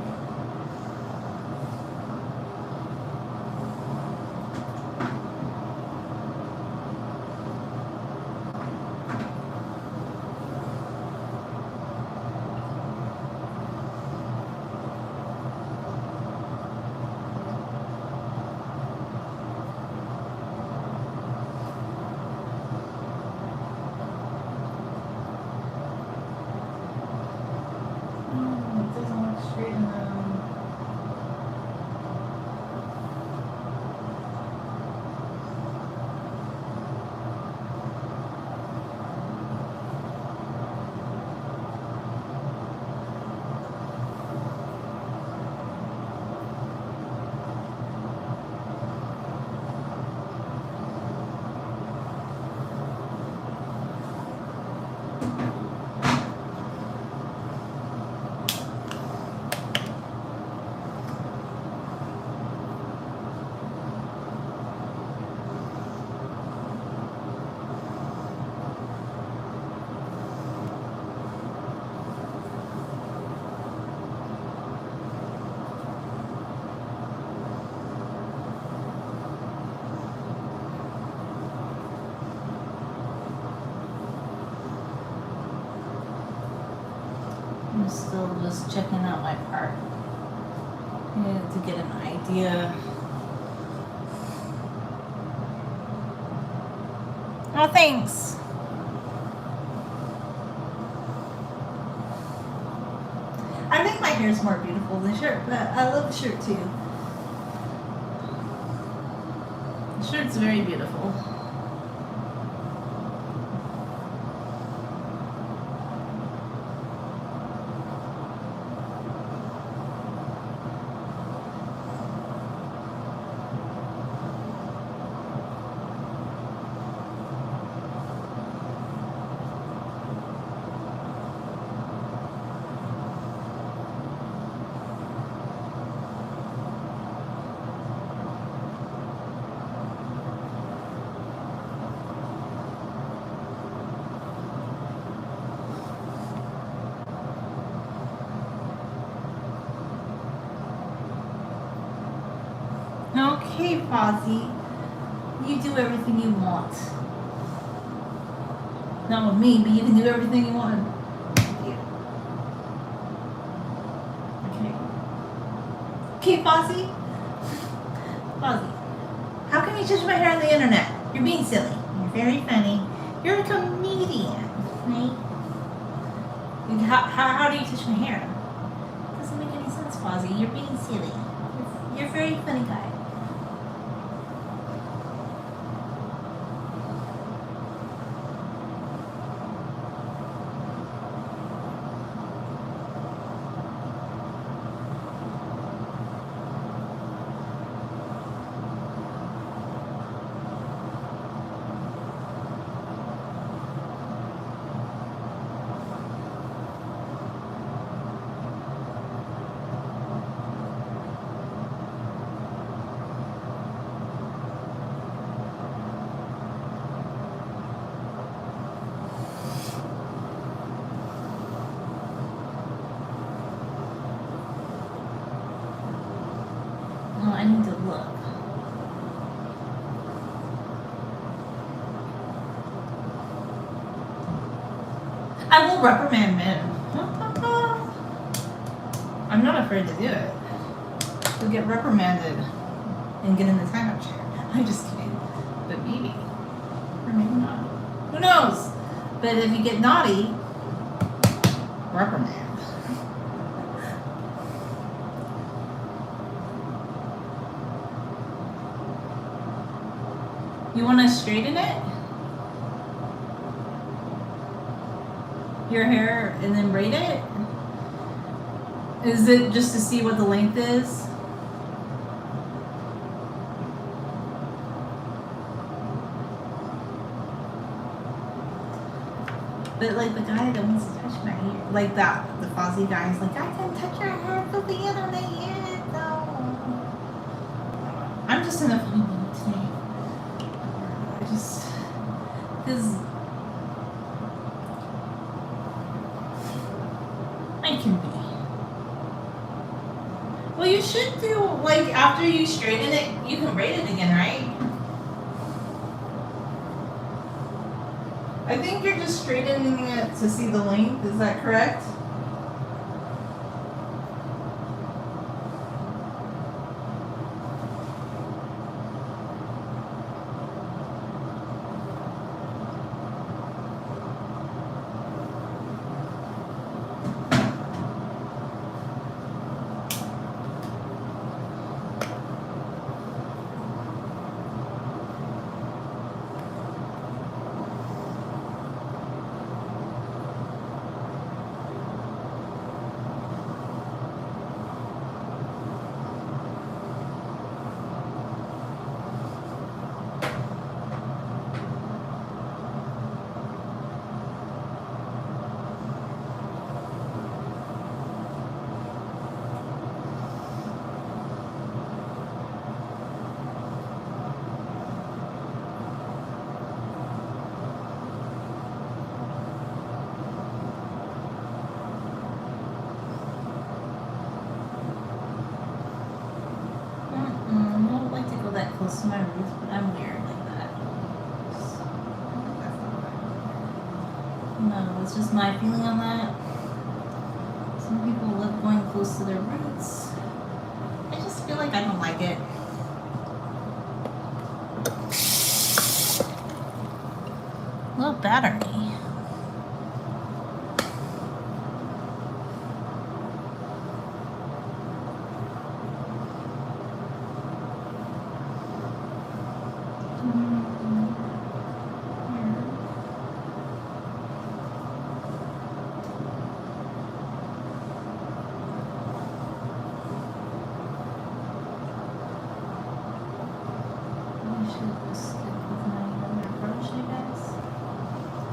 It doesn't look straight enough. I'm still just checking out my part to get an idea. Oh, thanks. I think my hair's more beautiful than the shirt, but I love the shirt too. The shirt's very beautiful. Okay, Fozzie, you do everything you want. Not with me, but you can do everything you want. Okay. Okay, Fozzie. Fozzie, how can you touch my hair on the internet? You're being silly. You're very funny. You're a comedian, right? How do you touch my hair? Doesn't make any sense, Fozzie. You're being silly. You're a very funny guy. Oh, I need to look. I will reprimand men. I'm not afraid to do it. You'll get reprimanded and get in the timeout chair. I'm just kidding. But maybe. Or maybe not. Who knows? But if you get naughty, reprimand. You want to straighten it? your hair and then braid it? Is it just to see what the length is? But like the guy that wants to touch my hair, like that, the Fozzie guy is like, I can touch your hair for the internet. No. I'm just in a funny mood today. Because I can be. Well, you should do, like, after you straighten it, you can braid it again, right? I think you're just straightening it to see the length, is that correct? I don't like to go that close to my roots, but I'm weird like that. No, it's just my feeling on that. Some people love going close to their roots. I just feel like I don't like it. Low battery.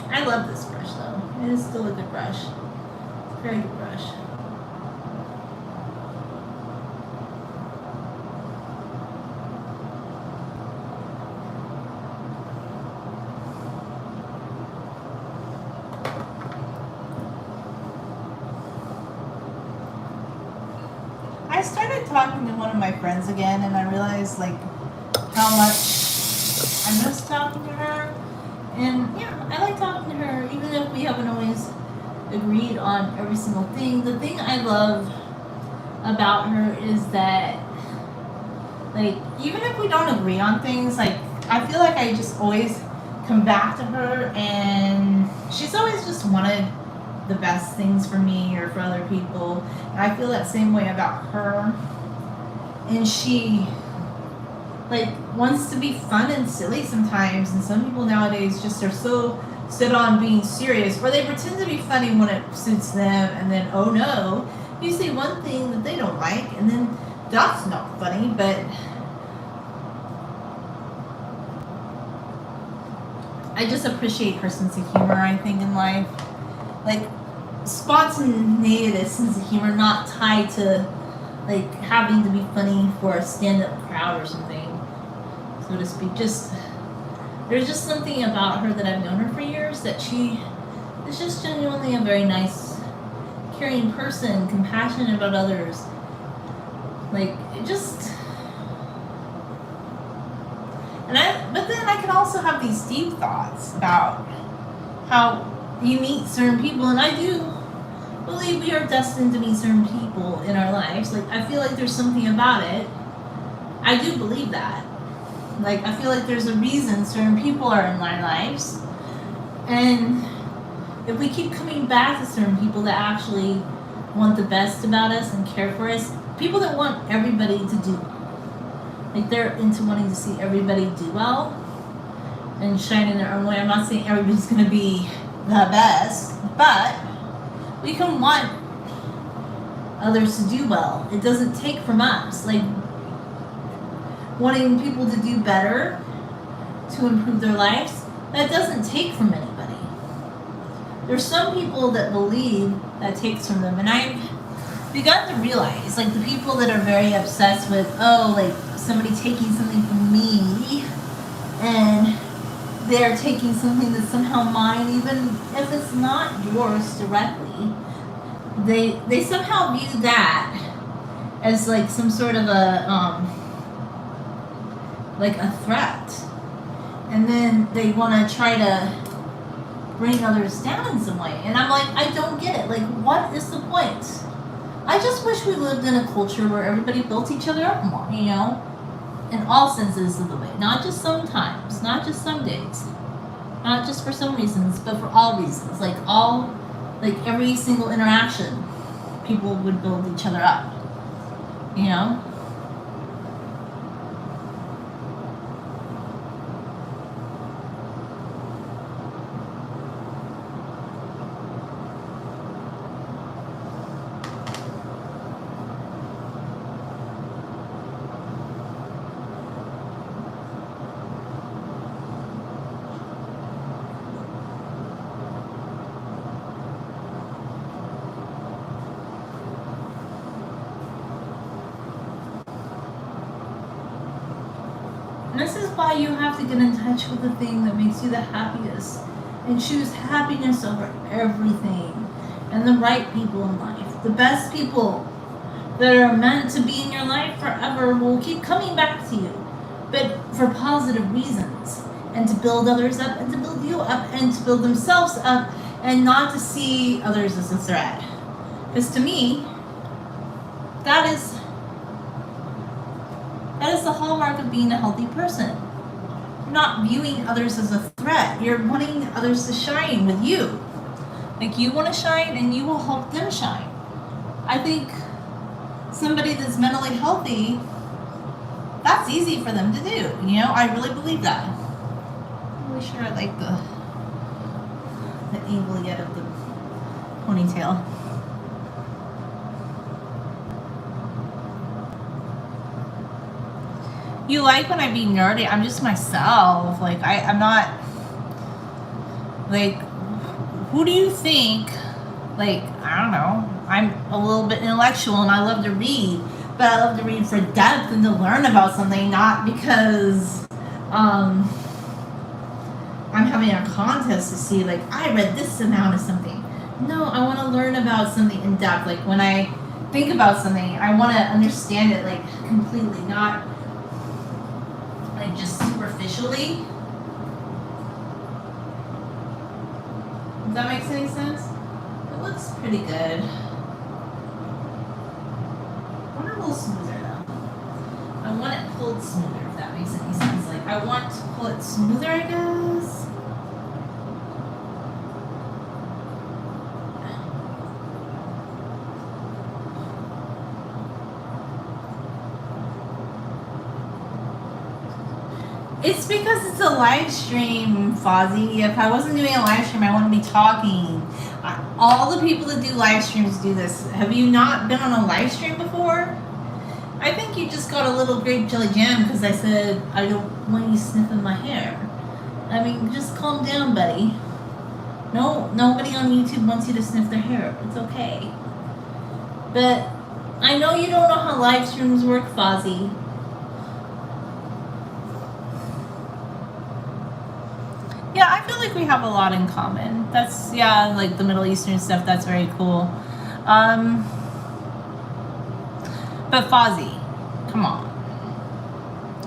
I love this brush though. It is still a good brush. It's a very good brush. I started talking to one of my friends again and I realized like how much I miss talking to her. And yeah, I like talking to her even if we haven't always agreed on every single thing. The thing I love about her is that like even if we don't agree on things, like I feel like I just always come back to her and she's always just wanted the best things for me or for other people. And I feel that same way about her. And she like wants to be fun and silly sometimes, and some people nowadays just are so set on being serious, or they pretend to be funny when it suits them, and then oh no, you say one thing that they don't like, and then that's not funny. But I just appreciate her sense of humor, I think, in life. Like spontaneous sense of humor, not tied to like having to be funny for a stand-up crowd or something, so to speak. Just there's just something about her that I've known her for years that she is just genuinely a very nice, caring person, compassionate about others. Like it just, but then I can also have these deep thoughts about how you meet certain people, and I do believe we are destined to meet certain people in our lives. Like I feel like there's something about it. I do believe that. Like I feel like there's a reason certain people are in our lives, and if we keep coming back to certain people that actually want the best about us and care for us, people that want everybody to do well, like they're into wanting to see everybody do well and shine in their own way. I'm not saying everybody's gonna be the best, but we can want others to do well. It doesn't take from us. Like, wanting people to do better, to improve their lives, that doesn't take from anybody. There's some people that believe that takes from them, and I've begun to realize, like, the people that are very obsessed with, oh, like, somebody taking something from me, and they're taking something that's somehow mine, even if it's not yours directly, they somehow view that as, like, some sort of a, like a threat. And then they want to try to bring others down in some way. And I'm like, I don't get it. Like, what is the point? I just wish we lived in a culture where everybody built each other up more, you know? In all senses of the way. Not just sometimes, not just some days. Not just for some reasons, but for all reasons. Like, every single interaction, people would build each other up. You know? And this is why you have to get in touch with the thing that makes you the happiest and choose happiness over everything, and the right people in life. The best people that are meant to be in your life forever will keep coming back to you, but for positive reasons, and to build others up, and to build you up, and to build themselves up, and not to see others as a threat. Because to me, that is the hallmark of being a healthy person. You're not viewing others as a threat. You're wanting others to shine with you. Like, you want to shine, and you will help them shine. I think somebody that's mentally healthy, that's easy for them to do. You know, I really believe that. I'm really sure I like the angle yet of the ponytail. You like when I be nerdy? I'm just myself. Like, I'm not, like, who do you think, like, I don't know, I'm a little bit intellectual and I love to read, but I love to read for depth and to learn about something, not because I'm having a contest to see, like, I read this amount of something. No, I want to learn about something in depth. Like, when I think about something, I want to understand it, like, completely, not like just superficially. If that makes any sense? It looks pretty good. I want it a little smoother though. I want it pulled smoother, if that makes any sense. Like, I want to pull it smoother, I guess. It's because it's a live stream, Fozzie. If I wasn't doing a live stream, I wouldn't be talking. All the people that do live streams do this. Have you not been on a live stream before? I think you just got a little grape jelly jam because I said I don't want you sniffing my hair. I mean, just calm down, buddy. No, nobody on YouTube wants you to sniff their hair. It's okay. But I know you don't know how live streams work, Fozzie. Yeah, I feel like we have a lot in common. That's, yeah, like the Middle Eastern stuff, that's very cool. But Fozzie, come on.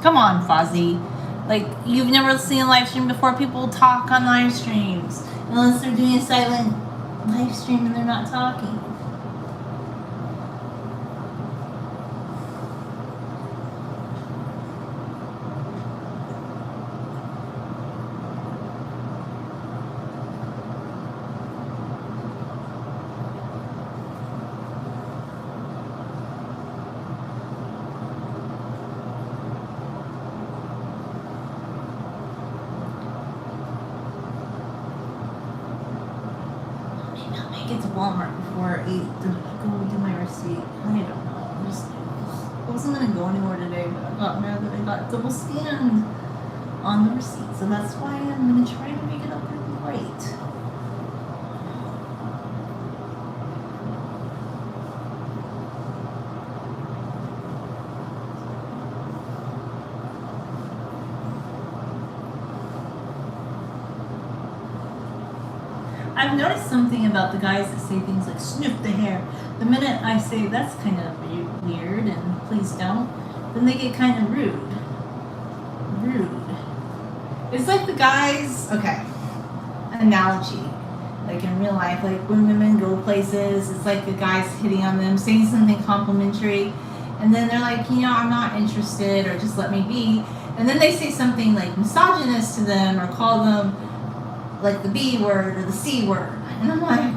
Come on, Fozzie. Like, you've never seen a live stream before. People talk on live streams. Unless they're doing a silent live stream and they're not talking. make it to Walmart before 8 to go do my receipt. I don't know. I wasn't gonna go anywhere today, but I got mad that I got double scanned on the receipt. So that's why I'm gonna try to make it up right. I've noticed something about the guys that say things like sniff the hair. The minute I say that's kind of weird and please don't, then they get kind of rude. It's like the guys, okay, analogy, like in real life, like when women go places, it's like the guys hitting on them, saying something complimentary, and then they're like, I'm not interested, or just let me be. And then they say something like misogynist to them, or call them like the B word or the C word. And I'm like,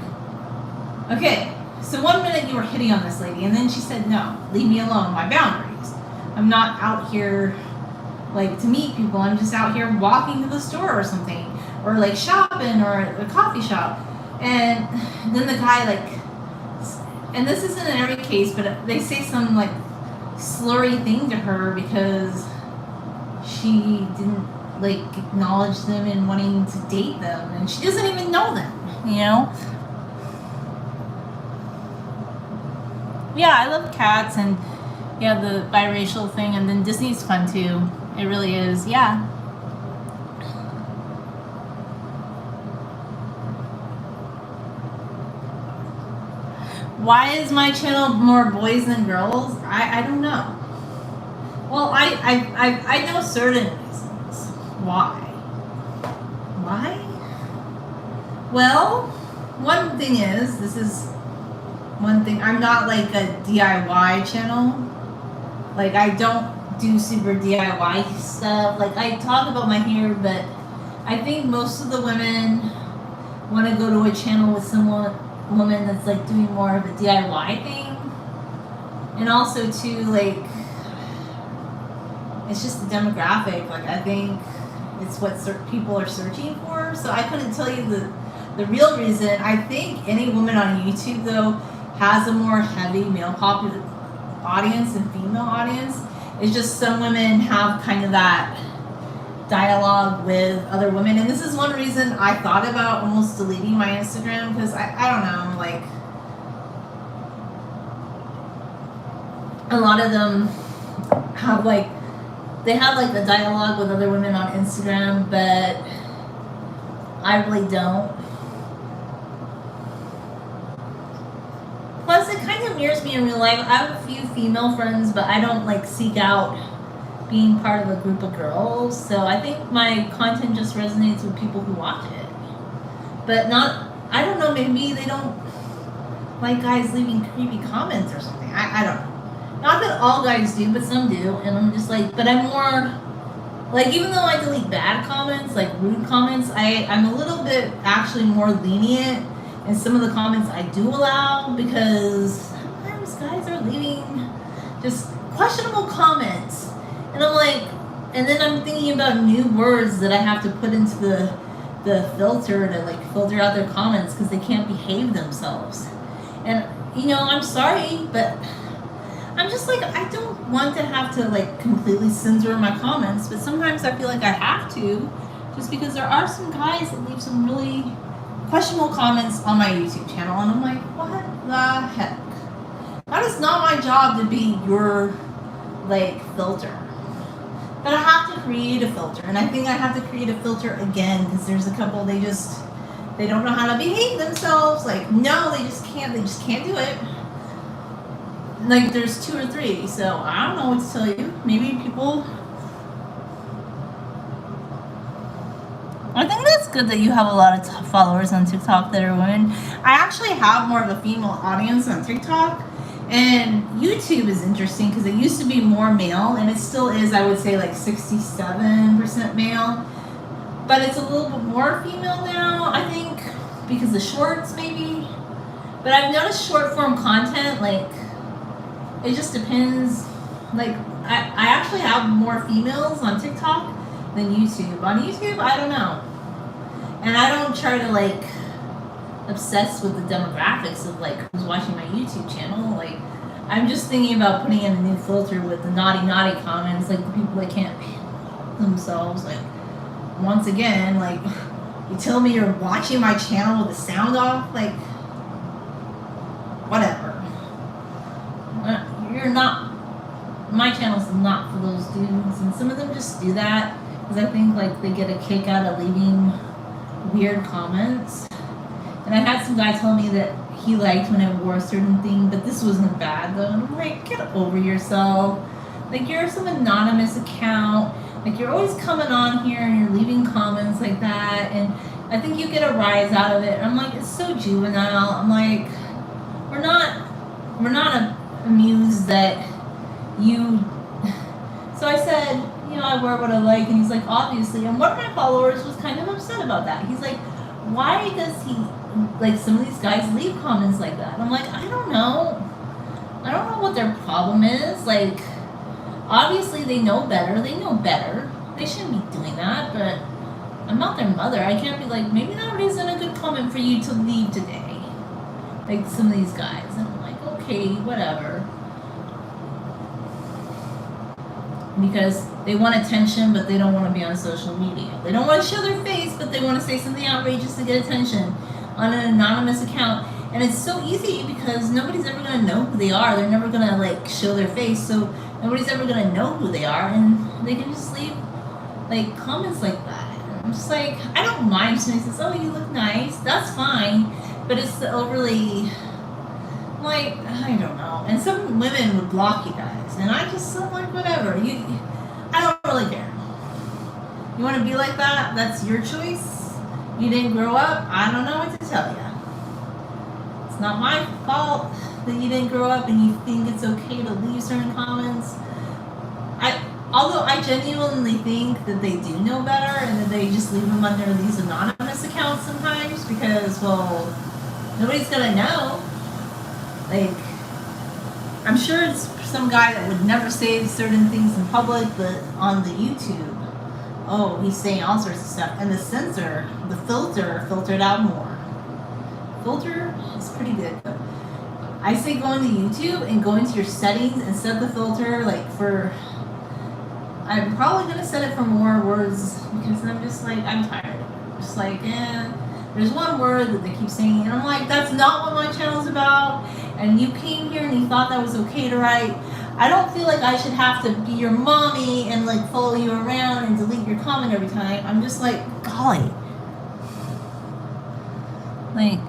okay, so one minute you were hitting on this lady, and then she said, no, leave me alone, my boundaries. I'm not out here like to meet people. I'm just out here walking to the store or something, or like shopping or a coffee shop. And then the guy and this isn't in every case, but they say some like slurry thing to her because she didn't like acknowledge them and wanting to date them, and she doesn't even know them, Yeah, I love cats, and yeah, the biracial thing, and then Disney's fun too. It really is, yeah. Why is my channel more boys than girls? I don't know. Well, I know certain reasons. Why? Well, one thing is, this is one thing, I'm not like a DIY channel. Like, I don't do super DIY stuff. Like, I talk about my hair, but I think most of the women want to go to a channel with woman that's like doing more of a DIY thing. And also too, like, it's just the demographic. Like, I think it's what people are searching for. So I couldn't tell you the real reason. I think any woman on YouTube though has a more heavy male audience and female audience. It's just some women have kind of that dialogue with other women, and this is one reason I thought about almost deleting my Instagram, because I don't know, like, a lot of them have like the dialogue with other women on Instagram, but I really don't. Plus, it kind of mirrors me in real life. I have a few female friends, but I don't like seek out being part of a group of girls. So I think my content just resonates with people who watch it. But I don't know, maybe they don't like guys leaving creepy comments or something. I don't know. Not that all guys do, but some do. And I'm just like, but I'm more, like, even though I delete bad comments, like rude comments, I'm a little bit actually more lenient in some of the comments I do allow, because sometimes guys are leaving just questionable comments. And I'm like, and then I'm thinking about new words that I have to put into the filter to like filter out their comments because they can't behave themselves. And I'm sorry, but I'm just like, I don't want to have to like completely censor my comments, but sometimes I feel like I have to, just because there are some guys that leave some really questionable comments on my YouTube channel, and I'm like, what the heck? That is not my job to be your like filter. But I have to create a filter, and I think I have to create a filter again because there's a couple they don't know how to behave themselves. Like, no, they just can't do it. Like, there's 2 or 3, so I don't know what to tell you. Maybe people. I think that's good that you have a lot of followers on TikTok that are women. I actually have more of a female audience on TikTok. And YouTube is interesting because it used to be more male, and it still is, I would say, like 67% male. But it's a little bit more female now, I think, because the shorts maybe. But I've noticed short form content, like, it just depends. Like, I actually have more females on TikTok than YouTube. On YouTube, I don't know. And I don't try to, like, obsessed with the demographics of like who's watching my YouTube channel. Like, I'm just thinking about putting in a new filter with the naughty comments, like the people that can't help themselves. Like, once again, like, you tell me you're watching my channel with the sound off, like, whatever. You're not. My channel's not for those dudes, and some of them just do that because I think like they get a kick out of leaving weird comments. And I had some guy tell me that he liked when I wore a certain thing, but this wasn't bad though. And I'm like, get over yourself. Like, you're some anonymous account. Like, you're always coming on here and you're leaving comments like that, and I think you get a rise out of it. And I'm like, it's so juvenile. I'm like, we're not amused that you. So I said, you know, I wear what I like, and he's like, obviously. And one of my followers was kind of upset about that. He's like, why does he, like, some of these guys leave comments like that? And I'm like, I don't know. I don't know what their problem is. Like, obviously they know better. They know better. They shouldn't be doing that, but I'm not their mother. I can't be like, maybe that isn't a good comment for you to leave today. Like some of these guys. And I'm like, okay, whatever. Because they want attention, but they don't want to be on social media. They don't want to show their face, but they want to say something outrageous to get attention on an anonymous account. And it's so easy because nobody's ever going to know who they are. They're never going to, like, show their face, so nobody's ever going to know who they are, and they can just leave, like, comments like that. I'm just like, I don't mind if somebody says, oh, you look nice. That's fine, but it's the overly, like, I don't know. And some women would block you guys. And I'm like, whatever. I don't really care. You want to be like that? That's your choice. You didn't grow up. I don't know what to tell you. It's not my fault that you didn't grow up and you think it's okay to leave certain comments. Although I genuinely think that they do know better and that they just leave them under these anonymous accounts sometimes because, well, nobody's gonna know. Like, I'm sure it's some guy that would never say certain things in public, but on the YouTube, oh, he's saying all sorts of stuff. And the filter filtered out more. Filter is pretty good. I say go into YouTube and go into your settings and set the filter like for. I'm probably gonna set it for more words because I'm just like, I'm tired of it. Just like, there's one word that they keep saying, and I'm like, that's not what my channel's about. And you came here and you thought that was okay to write. I don't feel like I should have to be your mommy and like follow you around and delete your comment every time. I'm just like, golly. Like,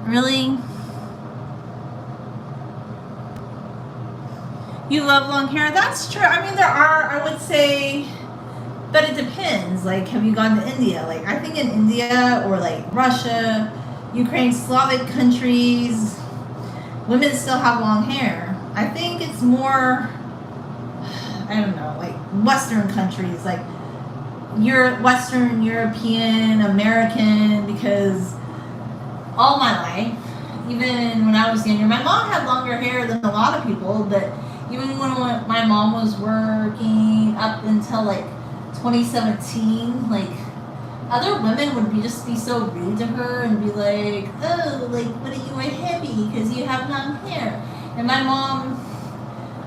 really? You love long hair? That's true. I mean, there are, I would say, but it depends. Like, have you gone to India? Like, I think in India or like Russia, Ukraine, Slavic countries, women still have long hair. I think it's more, I don't know, like Western countries, like Western European, American, because all my life, even when I was younger, my mom had longer hair than a lot of people, but even when my mom was working up until like 2017, like other women would just be so rude to her and be like, oh, like, what are you, a hippie because you have long hair? And my mom,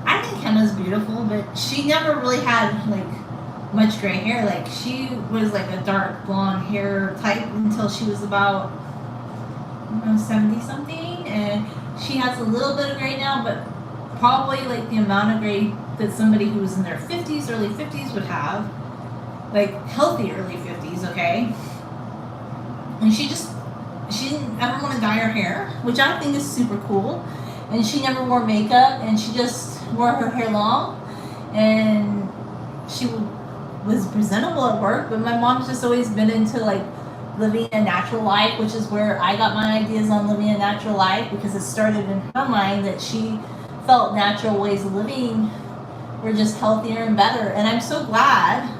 I think Kenna's beautiful, but she never really had like much gray hair. Like, she was like a dark blonde hair type until she was about 70 something, and she has a little bit of gray now, but probably like the amount of gray that somebody who was in their 50s, early 50s would have. Like, healthy early 50s, okay? And she didn't ever want to dye her hair, which I think is super cool. And she never wore makeup, and she just wore her hair long. And she was presentable at work, but my mom's just always been into, like, living a natural life, which is where I got my ideas on living a natural life, because it started in her mind that she felt natural ways of living were just healthier and better. And I'm so glad,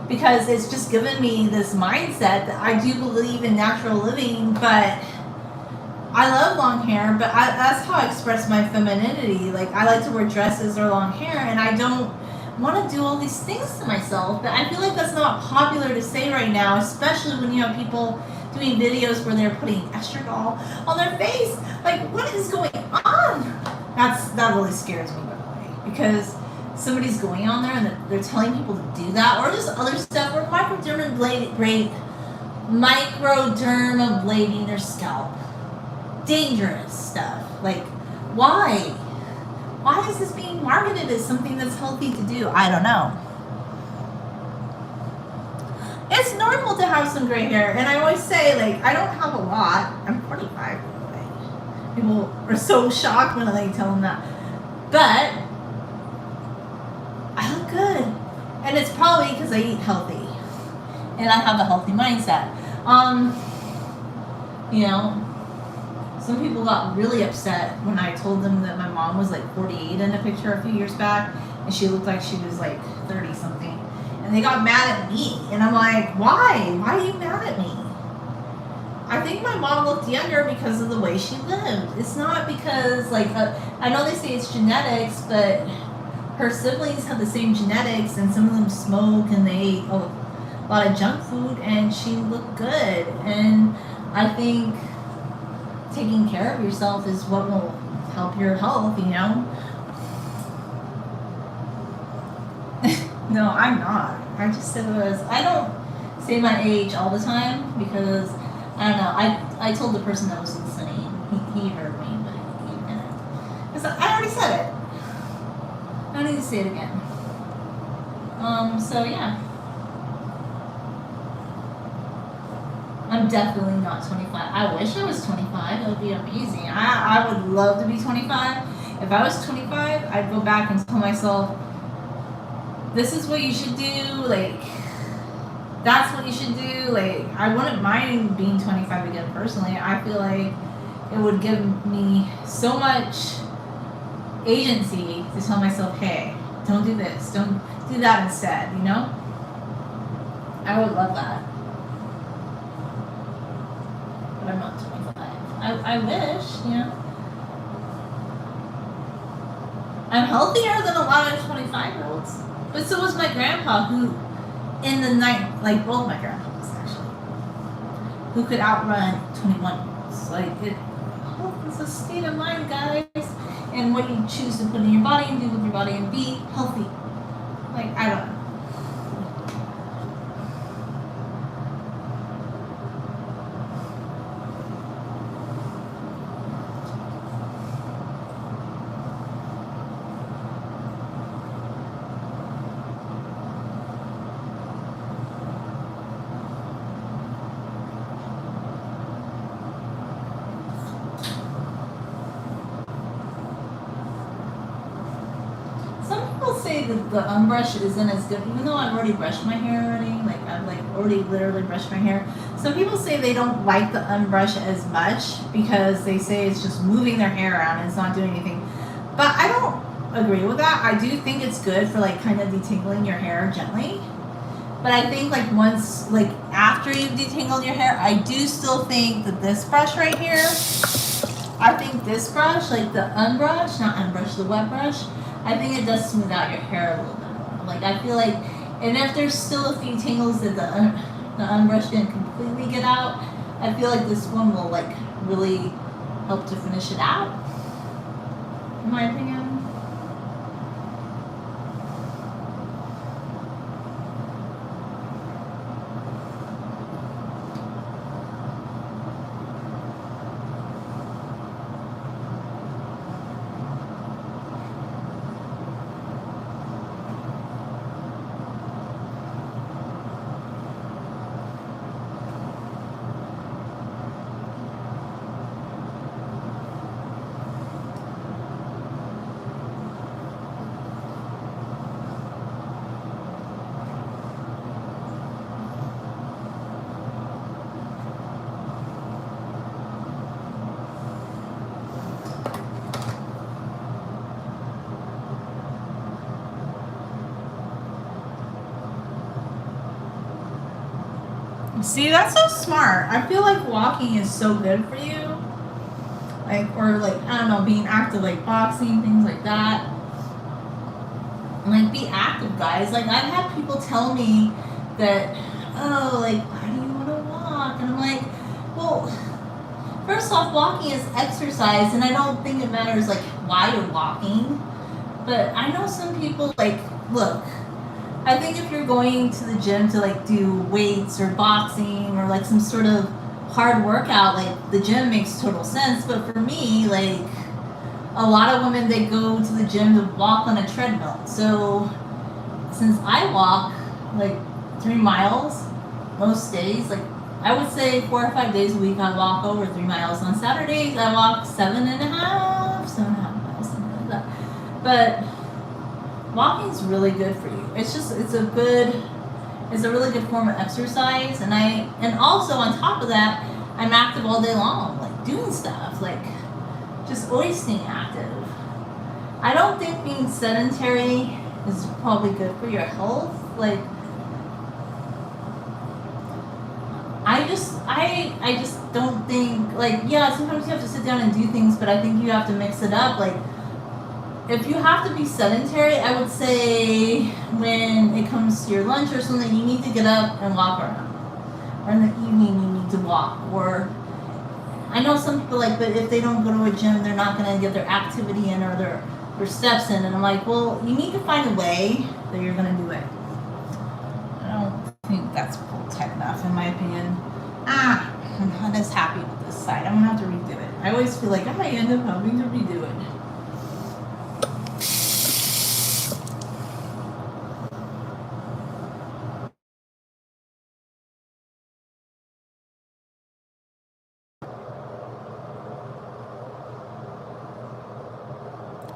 because it's just given me this mindset that I do believe in natural living, but I love long hair, but that's how I express my femininity. Like, I like to wear dresses or long hair, and I don't want to do all these things to myself. But I feel like that's not popular to say right now, especially when you have people doing videos where they're putting estradiol on their face. Like, what is going on? That really scares me, by the way, because somebody's going on there and they're telling people to do that, or just other stuff, or microdermabrasion their scalp. Dangerous stuff. Like, why? Why is this being marketed as something that's healthy to do? I don't know. It's normal to have some gray hair, and I always say, like, I don't have a lot. I'm 45, by the way. People are so shocked when I tell them that. But I look good. And it's probably because I eat healthy. And I have a healthy mindset. You know, some people got really upset when I told them that my mom was like 48 in a picture a few years back, and she looked like she was like 30 something. And they got mad at me. And I'm like, why? Why are you mad at me? I think my mom looked younger because of the way she lived. It's not because, like, I know they say it's genetics, but her siblings have the same genetics, and some of them smoke and they ate a lot of junk food, and she looked good. And I think taking care of yourself is what will help your health, you know? No, I'm not. I just said it was. I don't say my age all the time because, I don't know, I told the person that was insane. He heard me, but he didn't. Because I already said it. I don't need to say it again. So yeah. I'm definitely not 25. I wish I was 25. It would be amazing. I would love to be 25. If I was 25, I'd go back and tell myself, this is what you should do. Like, that's what you should do. Like, I wouldn't mind being 25 again personally. I feel like it would give me so much agency to tell myself, hey, don't do this. Don't do that instead, you know? I would love that. But I'm not 25. I wish, you know? I'm healthier than a lot of 25-year-olds. But so was my grandpa, who, in the night, like both my grandpas actually, who could outrun 21-year-olds. Like, it's a state of mind, guys. And what you choose to put in your body and do with your body and be healthy. Like, I don't know. The unbrush isn't as good, even though I've already brushed my hair already. Like, I've already literally brushed my hair. Some people say they don't like the unbrush as much because they say it's just moving their hair around and it's not doing anything. But I don't agree with that. I do think it's good for like kind of detangling your hair gently. But I think like once, like after you've detangled your hair, I do still think that this brush right here, I think this brush, like the unbrush, not unbrush, the wet brush, I think it does smooth out your hair a little bit more. Like, I feel like, and if there's still a few tangles that the unbrush didn't completely get out, I feel like this one will like really help to finish it out, in my opinion. See, that's so smart. I feel like walking is so good for you. Like, or like, I don't know, being active, like boxing, things like that. Like, be active, guys. Like, I've had people tell me that, oh, like, why do you want to walk? walk. And I'm like, well, first off, walking is exercise, and I don't think it matters like why you're walking. But I know some people like, look, I think if you're going to the gym to like do weights or boxing or like some sort of hard workout, like the gym makes total sense. But for me, like a lot of women, they go to the gym to walk on a treadmill. So since I walk like 3 miles most days, like I would say 4 or 5 days a week I walk over 3 miles. On Saturdays I walk 7.5 miles, something like that. But walking is really good for you. It's a really good form of exercise, and also on top of that, I'm active all day long, like doing stuff, like just always staying active. I don't think being sedentary is probably good for your health. Like I just don't think, like, yeah, sometimes you have to sit down and do things, but I think you have to mix it up. Like if you have to be sedentary, I would say when it comes to your lunch or something, you need to get up and walk around. Or in the evening, you need to walk. Or I know some people like, but if they don't go to a gym, they're not going to get their activity in or their steps in. And I'm like, well, you need to find a way that you're going to do it. I don't think that's tech enough, in my opinion. I'm not as happy with this side. I'm going to have to redo it. I always feel like I might end up having to redo it.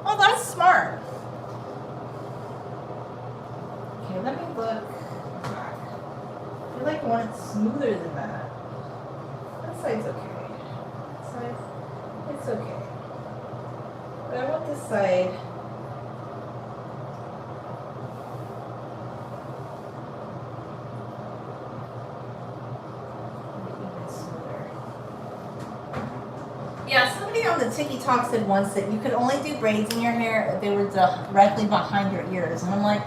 Oh, that's smart. Okay, let me look. I feel like I want it smoother than that. That side's okay. That side, it's okay. But I want this side. Even smoother. Yeah, somebody on the TikTok said once that you could only do braids in your hair if they were directly behind your ears. And I'm like,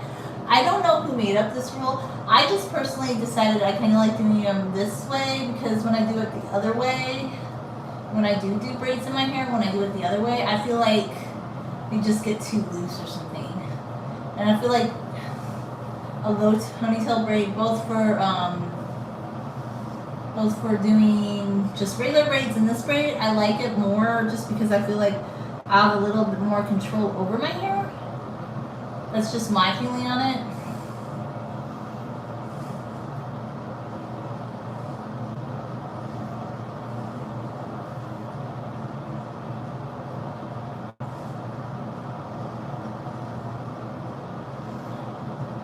I don't know who made up this rule. I just personally decided I kind of like doing them this way because when I do it the other way, when I do braids in my hair, when I do it the other way, I feel like they just get too loose or something. And I feel like a low ponytail braid, both for doing just regular braids and this braid, I like it more just because I feel like I have a little bit more control over my hair. That's just my feeling on it.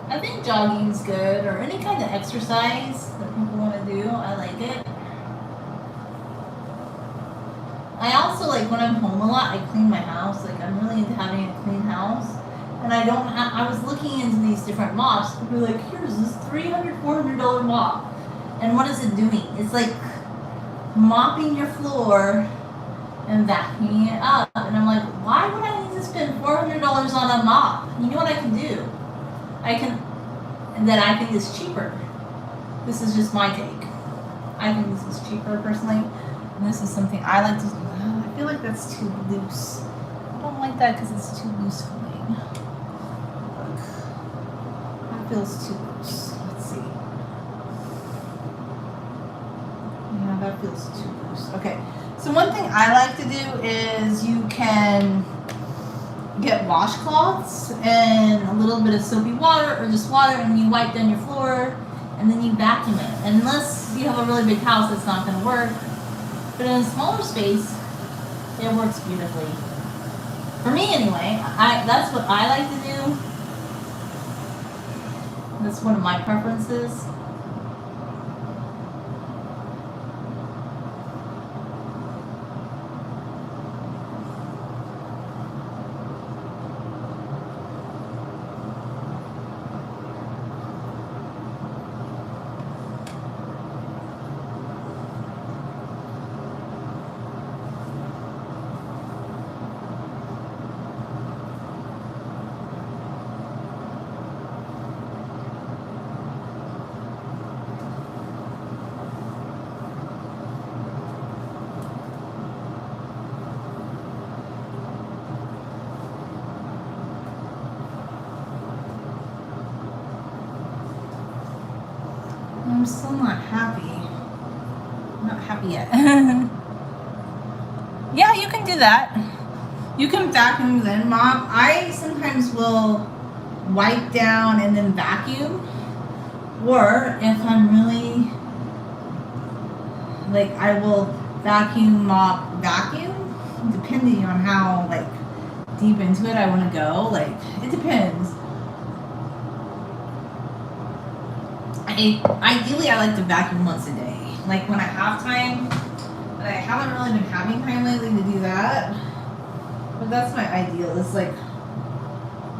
I think jogging's good, or any kind of exercise that people want to do. I like it. I also like when I'm home a lot, I clean my house. Like I'm really into having a clean house. And I was looking into these different mops. People were like, here's this $300, $400 mop. And what is it doing? It's like mopping your floor and vacuuming it up. And I'm like, why would I need to spend $400 on a mop? You know what I can do? And that I think is cheaper. This is just my take. I think this is cheaper personally. And this is something I like to do. I feel like that's too loose. I don't like that because it's too loose for me. Feels too loose. Let's see. Yeah, that feels too loose. Okay. So one thing I like to do is you can get washcloths and a little bit of soapy water or just water, and you wipe down your floor and then you vacuum it. And unless you have a really big house, it's not going to work. But in a smaller space, it works beautifully. For me anyway, that's what I like to do. That's one of my preferences. I'm still not happy. Not happy yet. Yeah, you can do that. You can vacuum then mop. I sometimes will wipe down and then vacuum. Or if I'm really like, I will vacuum, mop, vacuum, depending on how like deep into it I want to go. Like, it depends. Ideally, I like to vacuum once a day. Like when I have time, but I haven't really been having time lately to do that. But that's my ideal. It's like,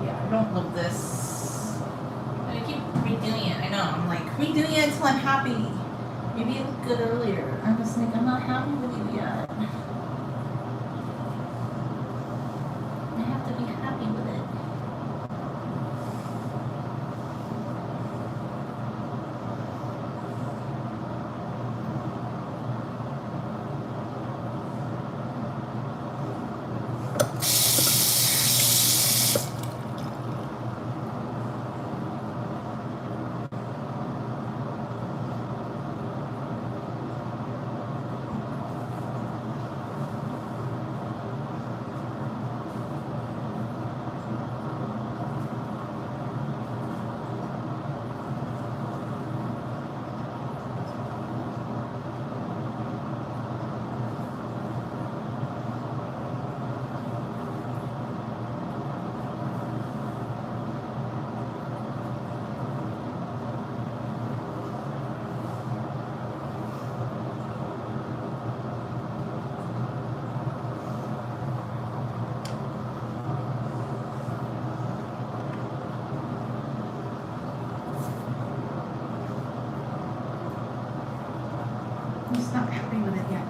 yeah, I don't love this. And I keep redoing it. I know. I'm like redoing it until I'm happy. Maybe it looked good earlier. I'm just like, I'm not happy with you yet. I have to be happy with it. I'm just not happy with it yet.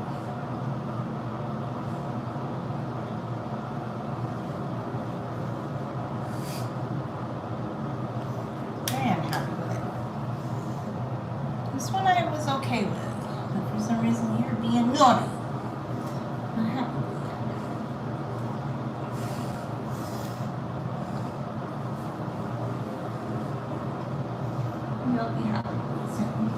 I am happy with it. This one I was okay with. But for some reason you're being naughty. Not happy with it. You'll be happy with it soon.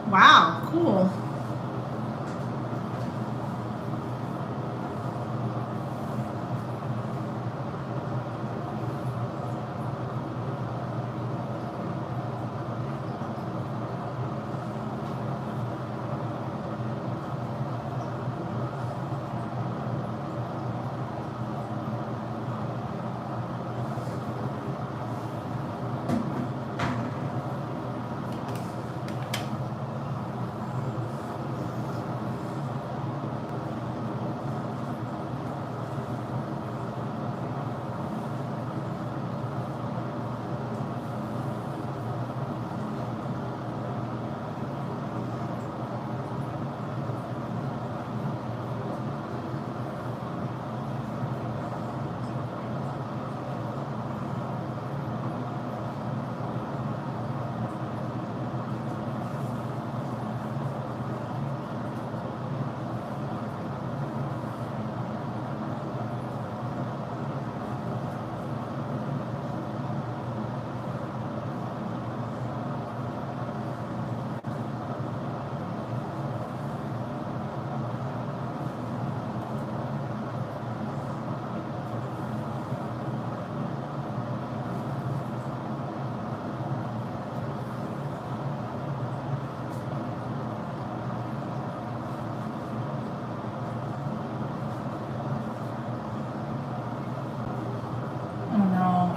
Wow, cool.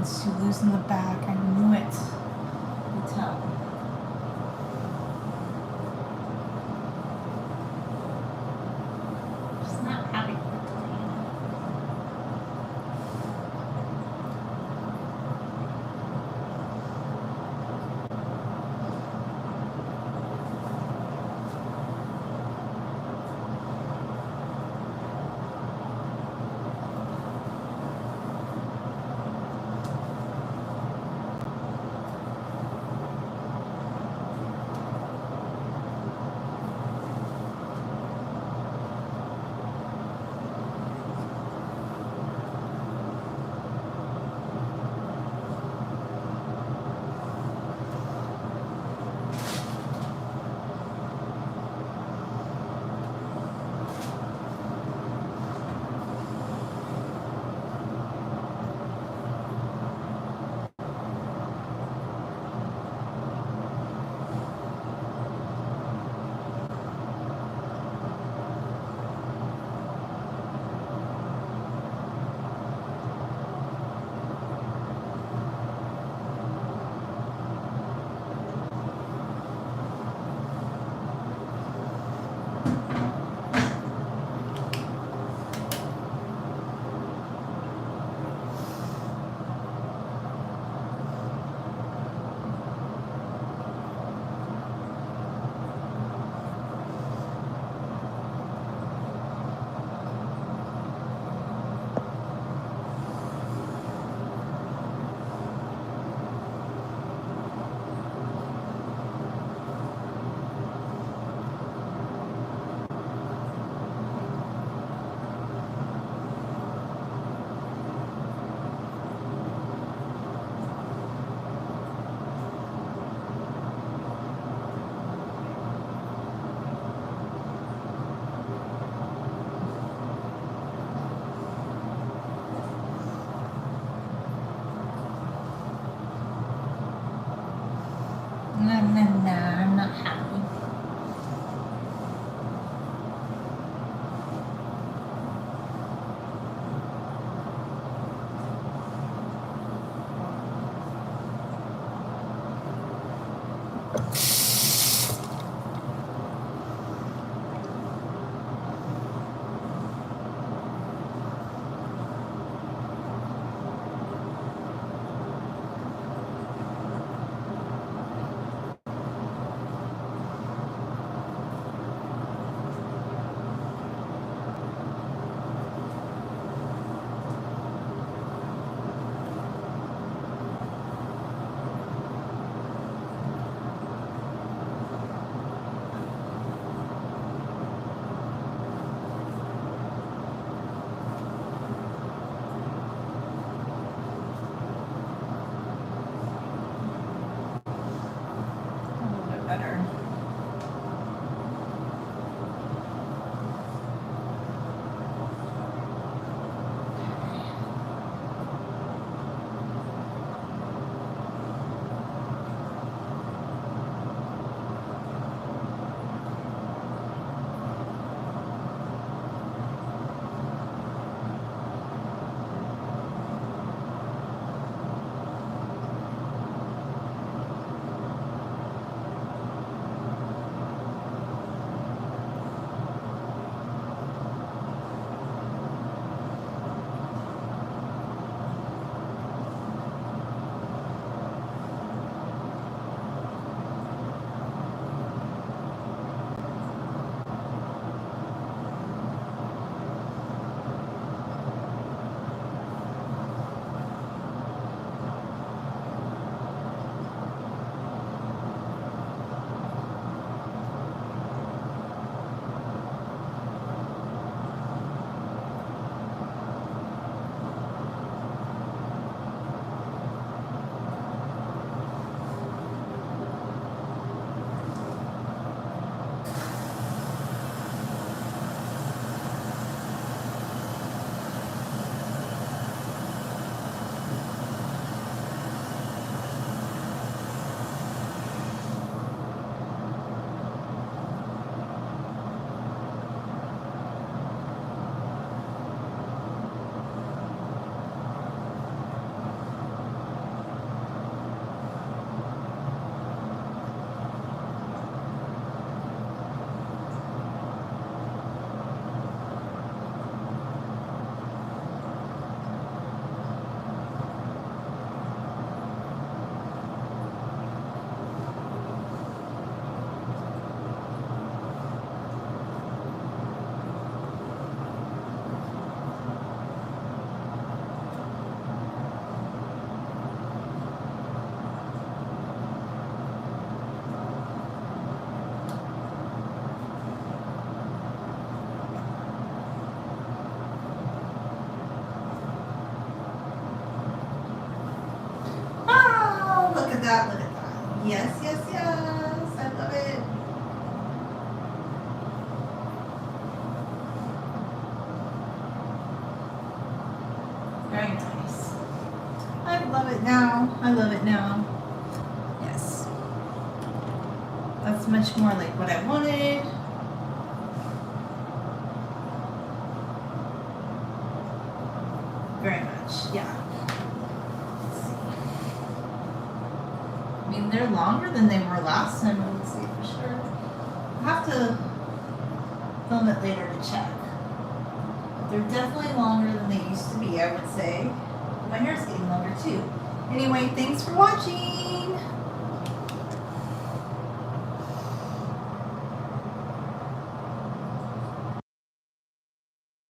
wants to loosen the back. I knew it. You tell. She's not happy quickly. that, look at that. Yes, yes, yes. I love it. Very nice. I love it now. I love it now. Yes. That's much more like what I wanted. Very much, yeah. Let's see. I mean, they're longer than they were last time, I would say for sure. I'll have to film it later to check. But they're definitely longer than they used to be, I would say. My hair's getting longer too. Anyway, thanks for watching.